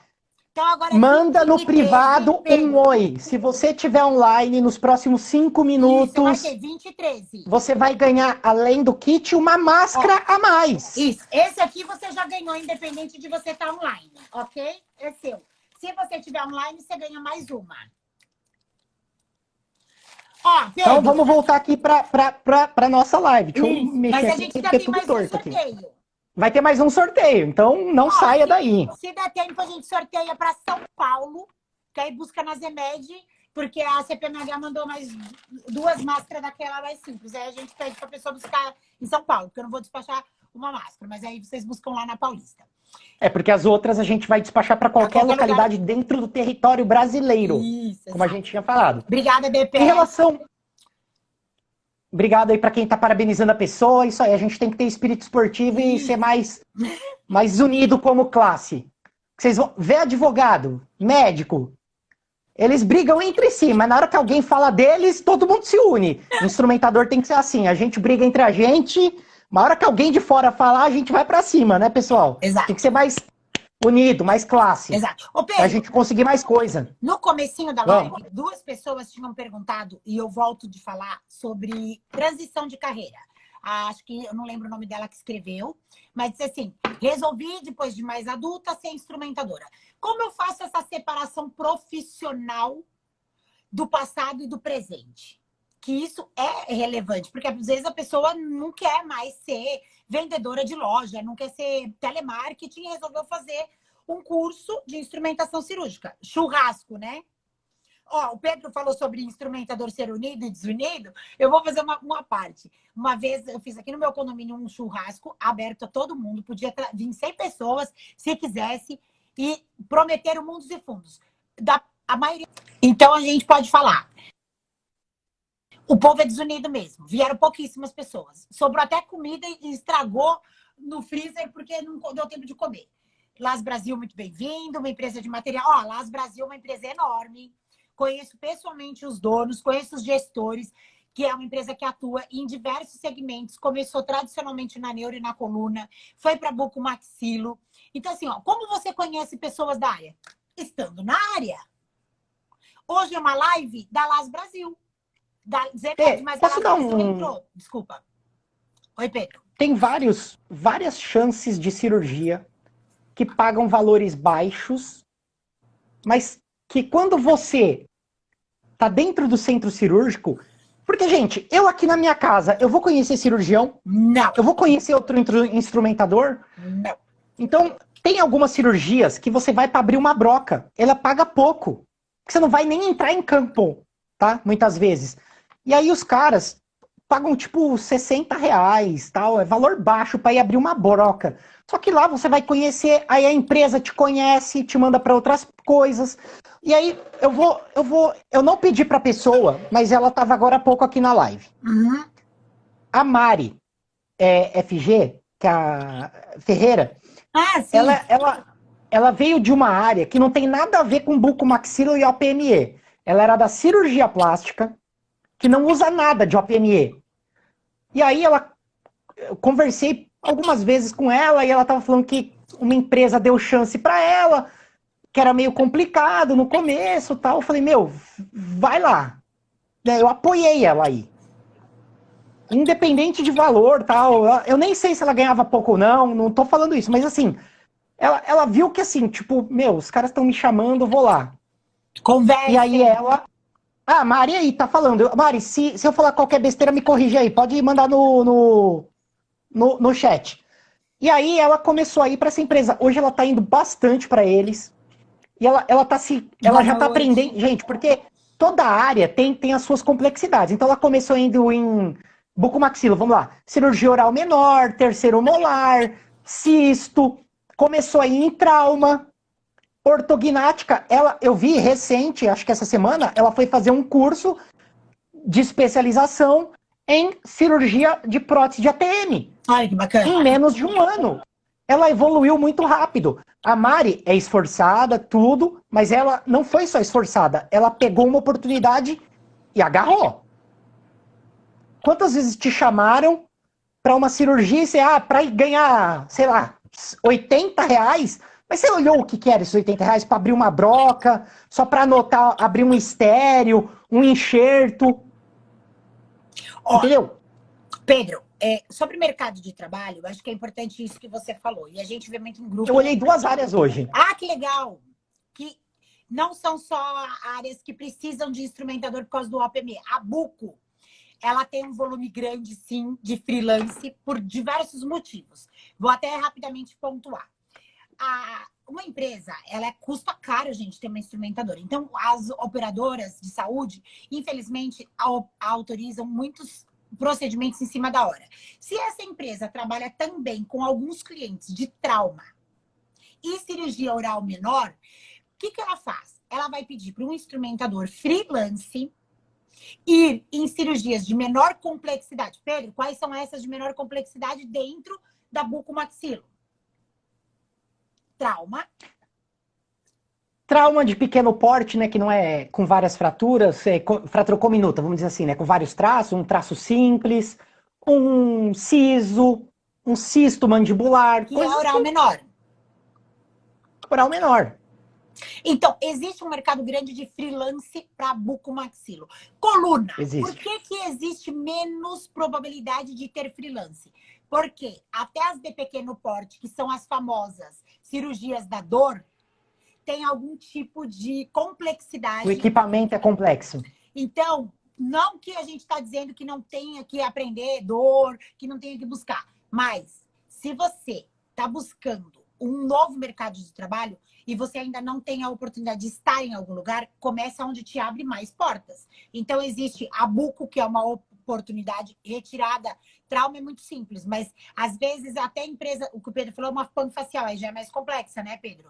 então agora manda no 20 privado 13, um oi. Se você estiver online nos próximos 5 minutos, isso, vai ter 20 e 13. Você vai ganhar, além do kit, uma máscara a mais. Isso. Esse aqui você já ganhou, independente de você estar online, ok? É seu. Se você estiver online, você ganha mais uma. Ó, Pedro, então vamos voltar aqui para nossa live. Deixa eu mexer mas a aqui, gente porque ainda é tem tudo mais um torto aqui. sorteio. Vai ter mais um sorteio, então não saia daí. Se der tempo, a gente sorteia para São Paulo, que aí busca na Zemed, porque a CPMH mandou mais 2 máscaras daquela mais simples. Aí a gente pede para a pessoa buscar em São Paulo, porque eu não vou despachar uma máscara, mas aí vocês buscam lá na Paulista. É, porque as outras a gente vai despachar para qualquer localidade lugar dentro do território brasileiro. Isso, como a gente tinha falado. Obrigada, BP. Em relação... Obrigado aí para quem está parabenizando a pessoa. Isso aí, a gente tem que ter espírito esportivo e ser mais unido como classe. Vocês vão ver advogado, médico, eles brigam entre si, mas na hora que alguém fala deles, todo mundo se une. O instrumentador tem que ser assim, a gente briga entre a gente, na hora que alguém de fora falar, a gente vai para cima, né, pessoal? Exato. Tem que ser mais unido, mais classe. Exato. Ô, Pedro, pra gente conseguir mais coisa. No comecinho da live, 2 pessoas tinham perguntado, e eu volto de falar, sobre transição de carreira. Acho que, eu não lembro o nome dela que escreveu, mas disse assim, resolvi, depois de mais adulta, ser instrumentadora. Como eu faço essa separação profissional do passado e do presente? Que isso é relevante, porque às vezes a pessoa não quer mais ser vendedora de loja, não quer ser telemarketing e resolveu fazer um curso de instrumentação cirúrgica. Churrasco, né? Ó, o Pedro falou sobre instrumentador ser unido e desunido. Eu vou fazer uma parte. Uma vez eu fiz aqui no meu condomínio um churrasco aberto a todo mundo. Podia vir 100 pessoas, se quisesse, e prometeram mundos e fundos. A maioria... Então, a gente pode falar. O povo é desunido mesmo. Vieram pouquíssimas pessoas. Sobrou até comida e estragou no freezer porque não deu tempo de comer. Las Brasil, muito bem-vindo. Uma empresa de material. Ó, Las Brasil é uma empresa enorme. Conheço pessoalmente os donos, conheço os gestores, que é uma empresa que atua em diversos segmentos. Começou tradicionalmente na neuro e na coluna, foi para bucomaxilo. Então, assim, ó, como você conhece pessoas da área? Estando na área. Hoje é uma live da Las Brasil. Da Zemed, mas posso dar entrou. Desculpa. Oi, Pedro. Tem várias chances de cirurgia que pagam valores baixos, mas que quando você tá dentro do centro cirúrgico... Porque, gente, eu aqui na minha casa, eu vou conhecer cirurgião? Não. Eu vou conhecer outro instrumentador? Não. Então, tem algumas cirurgias que você vai para abrir uma broca. Ela paga pouco. Você não vai nem entrar em campo, tá? Muitas vezes. E aí os caras pagam, tipo, R$60, tal. É valor baixo para ir abrir uma broca. Só que lá você vai conhecer, aí a empresa te conhece, te manda para outras coisas. E aí eu não pedi para a pessoa, mas ela estava agora há pouco aqui na live. Uhum. A Mari FG, que é a Ferreira, sim. ela veio de uma área que não tem nada a ver com bucomaxilo e OPME. Ela era da cirurgia plástica, que não usa nada de OPME. E aí eu conversei algumas vezes com ela e ela estava falando que uma empresa deu chance para ela, que era meio complicado no começo, tal. Eu falei, meu, vai lá. Eu apoiei ela aí. Independente de valor, tal. Eu nem sei se ela ganhava pouco ou não tô falando isso, mas assim, ela viu que assim, tipo, meu, os caras estão me chamando, eu vou lá. Conversa. E aí ela... Ah, Mari aí, tá falando. Mari, se eu falar qualquer besteira, me corrige aí. Pode mandar no chat. E aí ela começou a ir para essa empresa. Hoje ela tá indo bastante para eles. E ela já tá aprendendo. Gente, porque toda área tem as suas complexidades. Então ela começou indo em bucomaxilo, vamos lá. Cirurgia oral menor, terceiro molar, cisto. Começou aí em trauma. Ortognática, eu vi recente, acho que essa semana, ela foi fazer um curso de especialização em cirurgia de prótese de ATM. Olha que bacana. Em menos de um ano. Ela evoluiu muito rápido. A Mari é esforçada, tudo, mas ela não foi só esforçada. Ela pegou uma oportunidade e agarrou. Quantas vezes te chamaram para uma cirurgia e você, para ganhar, sei lá, R$ 80? Mas você olhou o que era esses R$ 80 para abrir uma broca, só para anotar, abrir um estéreo, um enxerto. Entendeu? Pedro, sobre o mercado de trabalho, eu acho que é importante isso que você falou. E a gente vê muito em grupo. Eu olhei 2 áreas hoje. Ah, que legal! Que não são só áreas que precisam de instrumentador por causa do OPME. A Buco, ela tem um volume grande, sim, de freelance por diversos motivos. Vou até rapidamente pontuar. Uma empresa, ela custa caro, gente, ter uma instrumentadora. Então, as operadoras de saúde, infelizmente, autorizam muitos procedimentos em cima da hora. Se essa empresa trabalha também com alguns clientes de trauma e cirurgia oral menor, o que ela faz? Ela vai pedir para um instrumentador freelance ir em cirurgias de menor complexidade. Pedro, quais são essas de menor complexidade dentro da bucomaxilo? Trauma de pequeno porte, né, que não é com várias fraturas, fratura cominuta, vamos dizer assim, né, com vários traços, um traço simples, um siso, um cisto mandibular. Que é oral menor. Oral menor. Então, existe um mercado grande de freelance para bucomaxilo. Coluna. Existe. Por que existe menos probabilidade de ter freelance? Porque até as de pequeno porte, que são as famosas cirurgias da dor, tem algum tipo de complexidade. O equipamento é complexo. Então, não que a gente está dizendo que não tenha que aprender dor, que não tenha que buscar. Mas, se você está buscando um novo mercado de trabalho e você ainda não tem a oportunidade de estar em algum lugar, começa onde te abre mais portas. Então, existe a Buco, que é uma oportunidade retirada. Trauma é muito simples, mas às vezes até a empresa, o que o Pedro falou, uma pano facial, aí já é mais complexa, né, Pedro?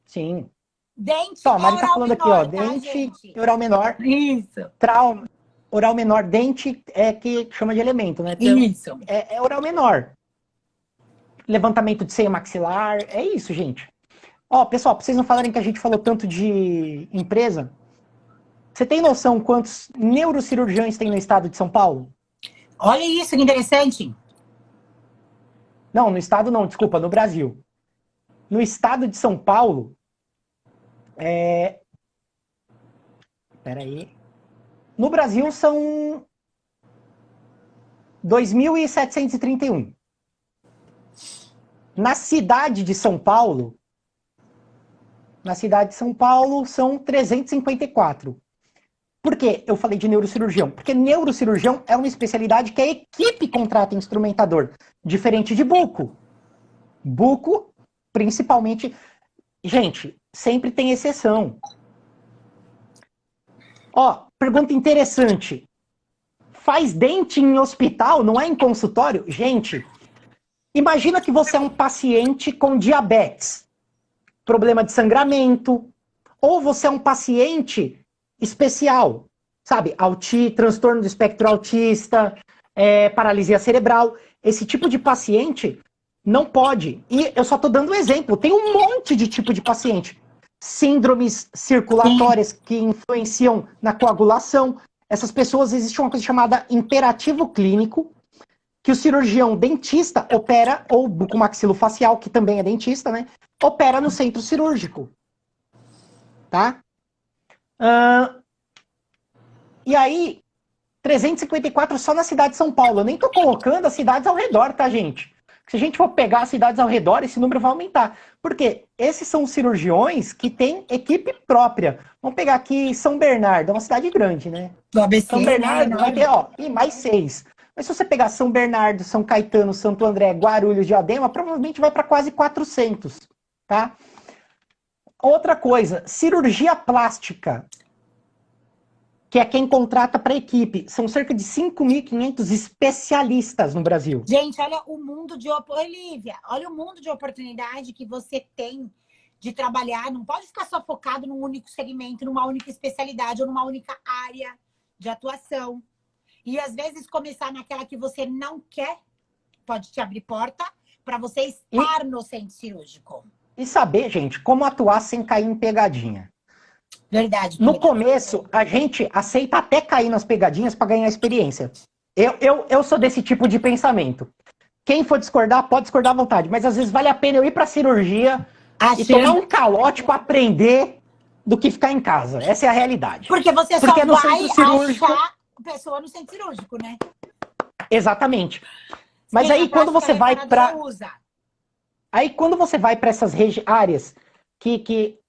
Sim. Dente Ó, a Mari tá falando menor, aqui, ó, tá, dente gente? oral menor. Isso. Trauma, oral menor, dente é que chama de elemento, né? Isso. É oral menor. Levantamento de seio maxilar, é isso, gente. Ó, pessoal, pra vocês não falarem que a gente falou tanto de empresa, você tem noção quantos neurocirurgiões tem no estado de São Paulo? Olha isso, que interessante. Não, no estado não, desculpa, no Brasil. No estado de São Paulo, Peraí. No Brasil são 2.731. Na cidade de São Paulo, são 354. Por que eu falei de neurocirurgião? Porque neurocirurgião é uma especialidade que a equipe contrata instrumentador, diferente de buco. Buco, principalmente... Gente, sempre tem exceção. Ó, pergunta interessante. Faz dente em hospital, não é em consultório? Gente, imagina que você é um paciente com diabetes, problema de sangramento, ou você é um paciente especial, sabe? Transtorno do espectro autista, paralisia cerebral. Esse tipo de paciente não pode. E eu só estou dando um exemplo. Tem um monte de tipo de paciente. Síndromes circulatórias que influenciam na coagulação. Essas pessoas, existe uma coisa chamada imperativo clínico, que o cirurgião dentista opera, ou bucomaxilofacial, que também é dentista, né? Opera no centro cirúrgico. Tá? E aí, 354 só na cidade de São Paulo. Eu nem tô colocando as cidades ao redor, tá, gente? Se a gente for pegar as cidades ao redor, esse número vai aumentar. Porque esses são cirurgiões que têm equipe própria. Vamos pegar aqui São Bernardo, é uma cidade grande, né? Do ABC, São Bernardo né? vai ter, ó, e mais 6. Mas se você pegar São Bernardo, São Caetano, Santo André, Guarulhos, Diadema, provavelmente vai para quase 400, tá? Outra coisa, cirurgia plástica, que é quem contrata para a equipe. São cerca de 5.500 especialistas no Brasil. Gente, olha o mundo de Olivia, olha o mundo de oportunidade que você tem de trabalhar. Não pode ficar só focado num único segmento, numa única especialidade ou numa única área de atuação. E às vezes começar naquela que você não quer pode te abrir porta para você estar no centro cirúrgico. E saber, gente, como atuar sem cair em pegadinha. Verdade. No começo, a gente aceita até cair nas pegadinhas para ganhar experiência. Eu sou desse tipo de pensamento. Quem for discordar, pode discordar à vontade. Mas às vezes vale a pena eu ir para cirurgia e tomar um calote para aprender do que ficar em casa. Essa é a realidade. Porque você só vai achar pessoa no centro cirúrgico, né? Exatamente. Mas aí quando você vai para... Aí quando você vai para essas áreas que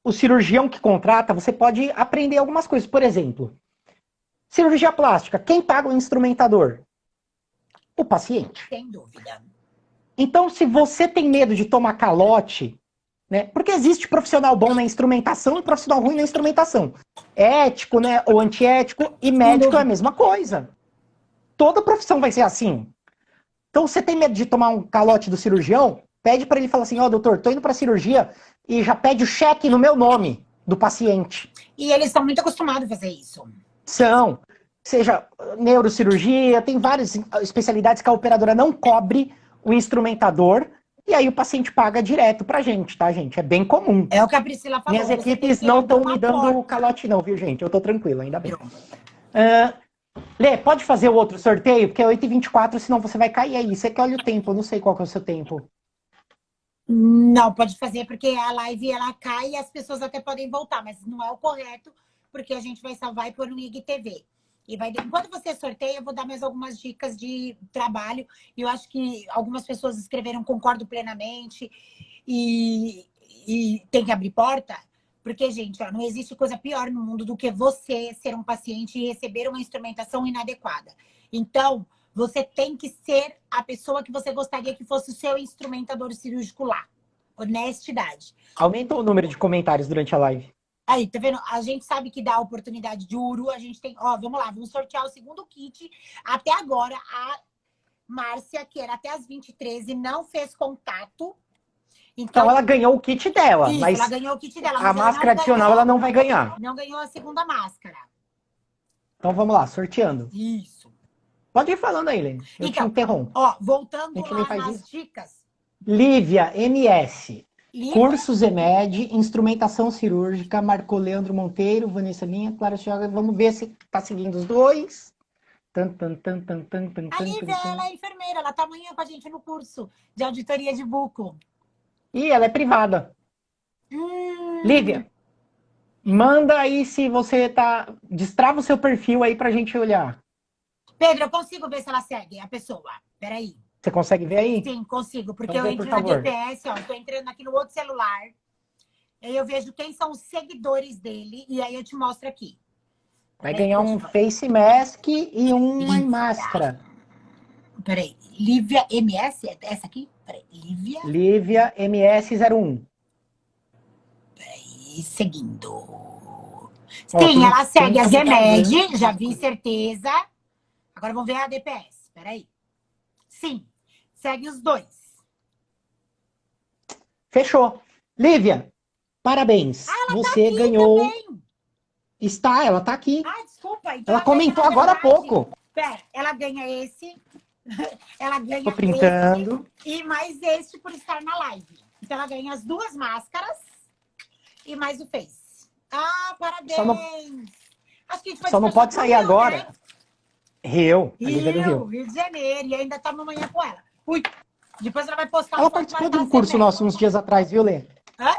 o cirurgião que contrata, você pode aprender algumas coisas. Por exemplo, cirurgia plástica, quem paga o instrumentador? O paciente. Sem dúvida. Então, se você tem medo de tomar calote, né? Porque existe profissional bom na instrumentação e profissional ruim na instrumentação. Ético, né? Ou antiético, e médico é a mesma coisa. Toda profissão vai ser assim. Então, você tem medo de tomar um calote do cirurgião? Pede para ele falar assim, ó, doutor, tô indo para cirurgia e já pede o cheque no meu nome do paciente. E eles estão muito acostumados a fazer isso. São. Seja neurocirurgia, tem várias especialidades que a operadora não cobre o instrumentador e aí o paciente paga direto pra gente, tá, gente? É bem comum. É o que a Priscila falou. Minhas equipes não estão me dando calote não, viu, gente? Eu tô tranquilo, ainda bem. Lê, pode fazer o outro sorteio? Porque é 8h24, senão você vai cair aí. Você que olha o tempo, eu não sei qual que é o seu tempo. Não, pode fazer, porque a live ela cai e as pessoas até podem voltar, mas não é o correto, porque a gente vai salvar e pôr no IGTV. E enquanto você sorteia, eu vou dar mais algumas dicas de trabalho. E eu acho que algumas pessoas escreveram concordo plenamente e tem que abrir porta. Porque, gente, ó, não existe coisa pior no mundo do que você ser um paciente e receber uma instrumentação inadequada. Então, você tem que ser a pessoa que você gostaria que fosse o seu instrumentador cirúrgico lá. Honestidade. Aumenta o número de comentários durante a live. Aí, tá vendo? A gente sabe que dá a oportunidade de Uru, a gente tem... Ó, vamos lá, vamos sortear o segundo kit. Até agora, a Márcia, que era até as 20h13, não fez contato. Então ela ganhou o kit dela. Isso, mas ela ganhou o kit dela. A máscara adicional ela não vai ganhar. Não ganhou a segunda máscara. Então vamos lá, sorteando. Isso. Pode ir falando aí, Lene. Eu te interrompo. Ó, voltando lá nas dicas. Lívia, MS. Cursos EMED, instrumentação cirúrgica, marcou Leandro Monteiro, Vanessa Linha, Clara Chaga. Vamos ver se tá seguindo os dois. A Lívia, ela é enfermeira, ela tá amanhã com a gente no curso de auditoria de buco. E ela é privada. Lívia, manda aí se você tá... Destrava o seu perfil aí pra gente olhar. Pedro, eu consigo ver se ela segue a pessoa. Peraí. Você consegue ver aí? Sim, consigo, porque então, eu entro na GPS, ó, tô entrando aqui no outro celular, aí eu vejo quem são os seguidores dele, e aí eu te mostro aqui. Vai ganhar um face mask e uma máscara. Peraí, Lívia MS, é essa aqui? Peraí, Lívia? Lívia MS01. Peraí, seguindo. Sim, ela segue a Zemed, já vi, certeza. Agora vamos ver a DPS, peraí. Sim. Segue os dois. Fechou. Lívia, parabéns. Você ganhou. Também. Ela tá aqui. Ah, desculpa. Então ela comentou agora há pouco. Pera, ela ganha esse. Ela ganha Tô printando. Esse e mais este por estar na live. Então ela ganha as duas máscaras e mais o Face. Ah, parabéns. Acho que a gente só não pode sair agora. Né? Rio do Rio de Janeiro. E ainda estamos amanhã com ela. Ui, depois ela vai postar... Ela participou de um curso nosso uns dias atrás, viu, Lê? Hã?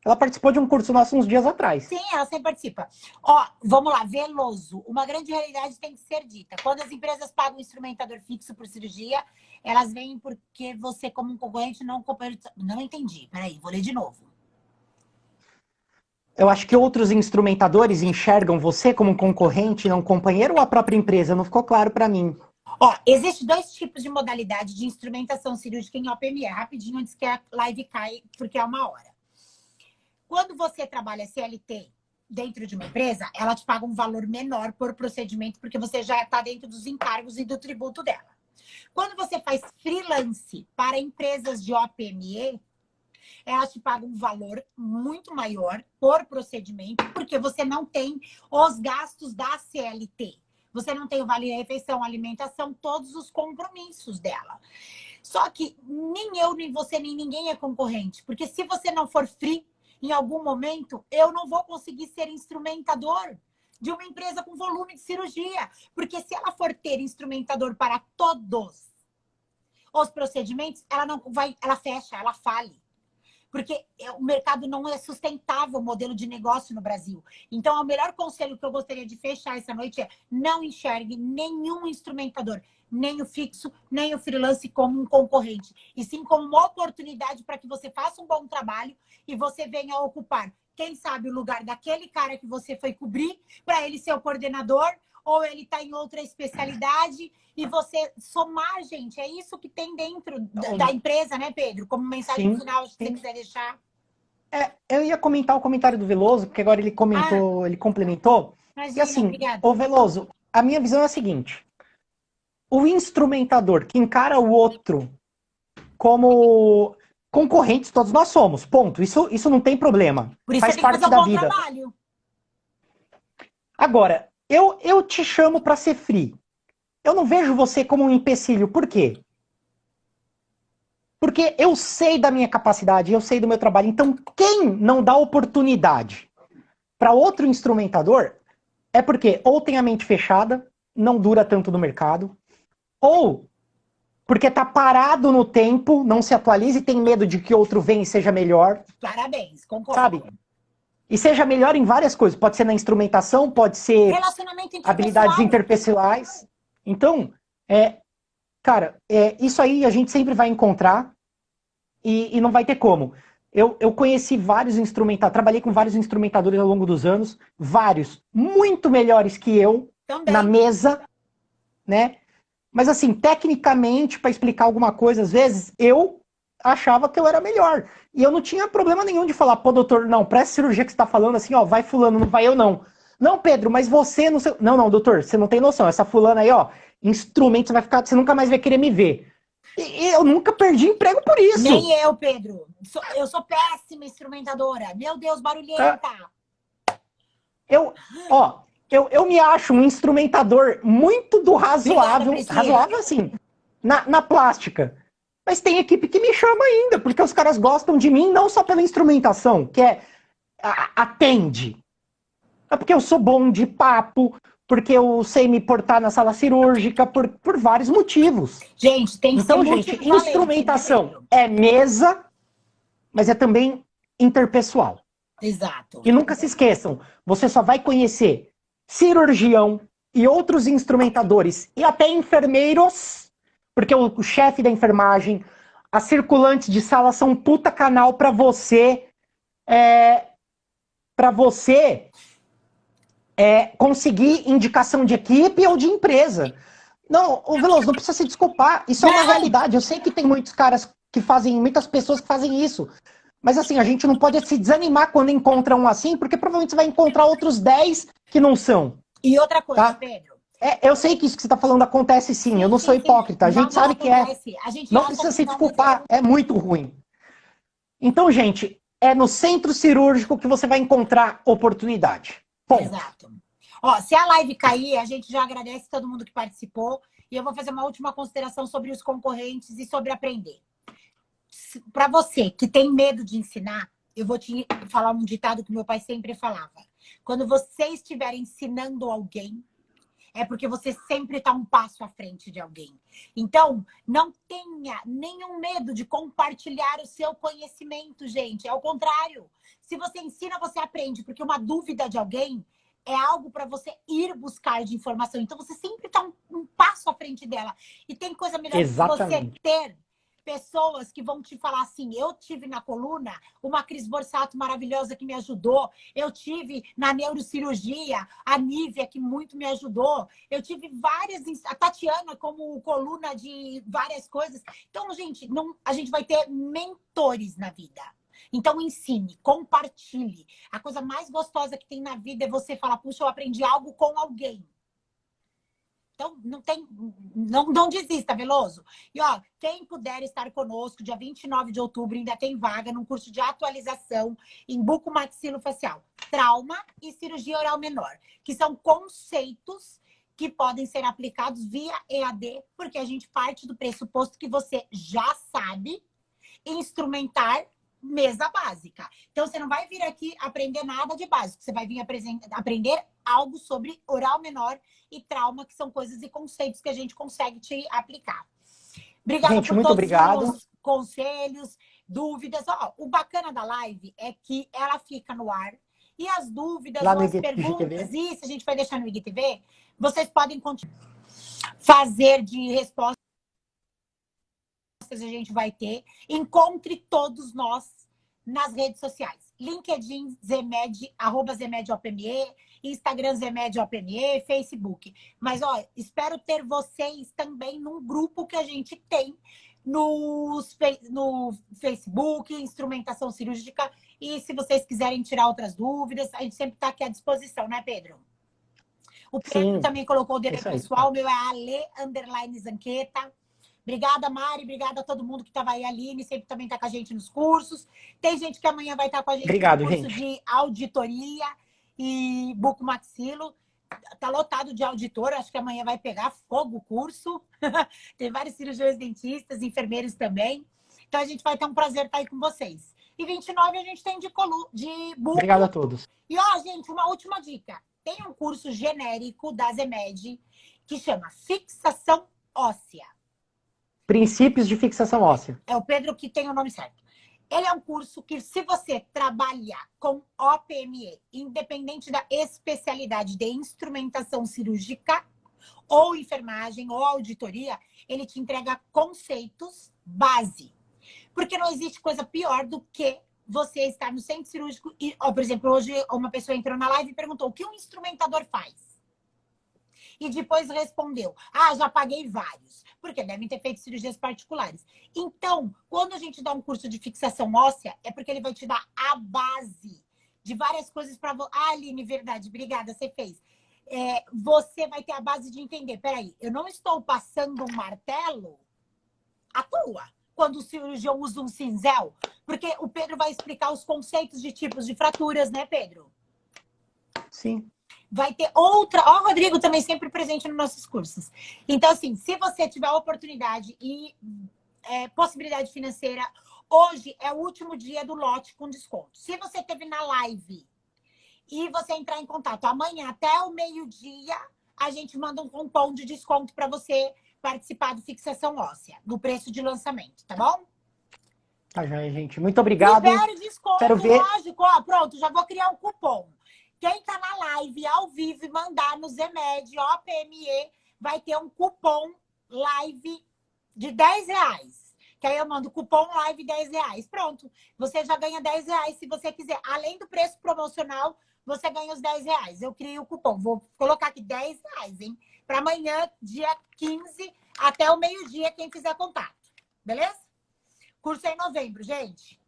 Ela participou de um curso nosso uns dias atrás. Sim, ela sempre participa. Ó, vamos lá, Veloso. Uma grande realidade tem que ser dita. Quando as empresas pagam um instrumentador fixo por cirurgia, elas vêm porque você, como um concorrente, não... Não entendi. Peraí, vou ler de novo. Eu acho que outros instrumentadores enxergam você como um concorrente, não companheiro, ou a própria empresa? Não ficou claro para mim. Ó, existem dois tipos de modalidade de instrumentação cirúrgica em OPME. Rapidinho, antes que a live cai, porque é 1 hora. Quando você trabalha CLT dentro de uma empresa, ela te paga um valor menor por procedimento, porque você já está dentro dos encargos e do tributo dela. Quando você faz freelance para empresas de OPME, ela te paga um valor muito maior por procedimento, porque você não tem os gastos da CLT. Você não tem o vale-refeição, alimentação, todos os compromissos dela. Só que nem eu, nem você, nem ninguém é concorrente. Porque se você não for free, em algum momento, eu não vou conseguir ser instrumentador de uma empresa com volume de cirurgia. Porque se ela for ter instrumentador para todos os procedimentos, ela não vai, ela fecha, ela fale. Porque o mercado não é sustentável, o modelo de negócio no Brasil. Então, o melhor conselho que eu gostaria de fechar essa noite é: não enxergue nenhum instrumentador, nem o fixo, nem o freelance como um concorrente. E sim como uma oportunidade para que você faça um bom trabalho e você venha ocupar, quem sabe, o lugar daquele cara que você foi cobrir, para ele ser o coordenador, ou ele está em outra especialidade, e você somar, gente. É isso que tem dentro da empresa, né, Pedro? Como mensagem final, se você quiser deixar. Eu ia comentar o comentário do Veloso, porque agora ele comentou, ele complementou. Imagina, e assim, obrigada. ô Veloso, a minha visão é a seguinte: o instrumentador que encara o outro como concorrentes, todos nós somos, ponto. Isso não tem problema. Por isso Faz você tem que parte fazer da um bom vida. trabalho. Agora, eu te chamo para ser free. Eu não vejo você como um empecilho. Por quê? Porque eu sei da minha capacidade, eu sei do meu trabalho. Então, quem não dá oportunidade para outro instrumentador é porque ou tem a mente fechada, não dura tanto no mercado, ou porque tá parado no tempo, não se atualiza e tem medo de que outro venha e seja melhor. Parabéns, concordo. Sabe? E seja melhor em várias coisas. Pode ser na instrumentação, pode ser Relacionamento habilidades interpessoais. Então, cara, isso aí a gente sempre vai encontrar e não vai ter como. Eu conheci vários instrumentadores, trabalhei com vários instrumentadores ao longo dos anos, vários, muito melhores que eu, também na mesa, né? Mas assim, tecnicamente, para explicar alguma coisa, às vezes, eu achava que eu era melhor. E eu não tinha problema nenhum de falar: pô, doutor, não, para essa cirurgia que você tá falando, assim, ó, vai fulano, não vai eu não. Não, Pedro, mas você não sei... Não, doutor, você não tem noção. Essa fulana aí, ó, instrumento, você nunca mais vai querer me ver. E eu nunca perdi emprego por isso. Nem eu, Pedro. Eu sou péssima instrumentadora. Meu Deus, barulhenta. Eu me acho um instrumentador muito do razoável, Obrigada, razoável assim, na plástica. Mas tem equipe que me chama ainda, porque os caras gostam de mim não só pela instrumentação, que atende. É porque eu sou bom de papo, porque eu sei me portar na sala cirúrgica, por vários motivos. Gente, tem que então, ser gente, instrumentação né, é mesa, mas é também interpessoal. Exato. E nunca se esqueçam, você só vai conhecer cirurgião e outros instrumentadores e até enfermeiros, porque o chefe da enfermagem, as circulantes de sala são um puta canal para você conseguir indicação de equipe ou de empresa. Não, o Veloso, não precisa se desculpar, isso é uma realidade. Eu sei que tem muitos caras que fazem, muitas pessoas que fazem isso. Mas assim, a gente não pode se desanimar quando encontra um assim, porque provavelmente você vai encontrar outros 10 que não são. E outra coisa, tá? Pedro. Eu sei que isso que você está falando acontece sim, eu não sou hipócrita. A gente sabe que não precisa se desculpar, é muito ruim. Então, gente, é no centro cirúrgico que você vai encontrar oportunidade. Ponto. Exato. Ó, se a live cair, a gente já agradece todo mundo que participou. E eu vou fazer uma última consideração sobre os concorrentes e sobre aprender. Para você que tem medo de ensinar, eu vou te falar um ditado que meu pai sempre falava. Quando você estiver ensinando alguém, é porque você sempre está um passo à frente de alguém. Então, não tenha nenhum medo de compartilhar o seu conhecimento, gente. É o contrário. Se você ensina, você aprende. Porque uma dúvida de alguém é algo para você ir buscar de informação. Então, você sempre está um passo à frente dela. E tem coisa melhor que você ter pessoas que vão te falar assim, eu tive na coluna uma Cris Borsato maravilhosa que me ajudou, eu tive na neurocirurgia a Nívia que muito me ajudou, eu tive várias, a Tatiana como coluna de várias coisas. Então, gente, a gente vai ter mentores na vida. Então, ensine, compartilhe. A coisa mais gostosa que tem na vida é você falar, puxa, eu aprendi algo com alguém. Então, não desista, Veloso. E, ó, quem puder estar conosco, dia 29 de outubro, ainda tem vaga num curso de atualização em bucomaxilofacial, trauma e cirurgia oral menor, que são conceitos que podem ser aplicados via EAD, porque a gente parte do pressuposto que você já sabe instrumentar mesa básica. Então, você não vai vir aqui aprender nada de básico. Você vai vir aprender algo sobre oral menor e trauma, que são coisas e conceitos que a gente consegue te aplicar. Obrigada gente, por muito todos obrigado. os conselhos, dúvidas. Ó, o bacana da live é que ela fica no ar e as dúvidas, lá no as perguntas, isso a gente vai deixar no IGTV, vocês podem continuar fazer de resposta. A gente vai ter. Encontre todos nós nas redes sociais. LinkedIn, Zemed, @ZemedOPME, Instagram, ZemedOPME, Facebook. Mas, ó, espero ter vocês também num grupo que a gente tem no Facebook, Instrumentação Cirúrgica. E se vocês quiserem tirar outras dúvidas, a gente sempre está aqui à disposição, né, Pedro? O Pedro também colocou o dele pessoal, o meu é Ale_Zanqueta. Obrigada, Mari. Obrigada a todo mundo que estava aí. A Aline sempre também está com a gente nos cursos. Tem gente que amanhã vai estar com a gente no curso de auditoria e bucomaxilo. Está lotado de auditor. Acho que amanhã vai pegar fogo o curso. Tem vários cirurgiões dentistas, enfermeiros também. Então, a gente vai ter um prazer estar aí com vocês. E 29 a gente tem de buco. Obrigado a todos. E, ó, gente, uma última dica. Tem um curso genérico da Zemed que chama Fixação Óssea. Princípios de fixação óssea. É o Pedro que tem o nome certo. Ele é um curso que, se você trabalha com OPME, independente da especialidade de instrumentação cirúrgica, ou enfermagem, ou auditoria, ele te entrega conceitos base. Porque não existe coisa pior do que você estar no centro cirúrgico e, ó, por exemplo, hoje uma pessoa entrou na live e perguntou o que um instrumentador faz. E depois respondeu, já paguei vários, porque devem ter feito cirurgias particulares. Então, quando a gente dá um curso de fixação óssea, é porque ele vai te dar a base de várias coisas para você. Aline, verdade, obrigada, você fez. Você vai ter a base de entender, peraí, eu não estou passando um martelo à toa quando o cirurgião usa um cinzel, porque o Pedro vai explicar os conceitos de tipos de fraturas, né, Pedro? Sim. Vai ter outra... Ó, o Rodrigo também sempre presente nos nossos cursos. Então, assim, se você tiver oportunidade e possibilidade financeira, hoje é o último dia do lote com desconto. Se você esteve na live e você entrar em contato amanhã até o meio-dia, a gente manda um cupom de desconto para você participar do Fixação Óssea, no preço de lançamento, tá bom? Tá, já, gente. Muito obrigado. Libere desconto, quero ver... lógico. Ó, pronto, já vou criar um cupom. Quem tá na live ao vivo e mandar no Zemed, OPME, vai ter um cupom live de R$10. Que aí eu mando cupom live R$10. Pronto. Você já ganha R$10 se você quiser. Além do preço promocional, você ganha os R$10. Eu crio o cupom. Vou colocar aqui R$10, hein? Para amanhã, dia 15, até o meio-dia, quem fizer contato. Beleza? Curso é em novembro, gente.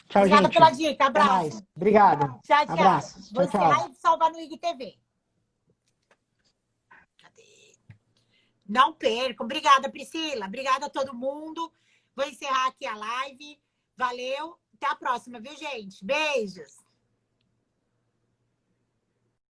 Tchau, obrigada gente. pela dica. Abraço. Até mais. Obrigado. Tchau, tchau. Abraços. Vou Tchau, encerrar tchau. e salvar no IGTV. Cadê? Não percam. Obrigada, Priscila. Obrigada a todo mundo. Vou encerrar aqui a live. Valeu. Até a próxima, viu, gente? Beijos.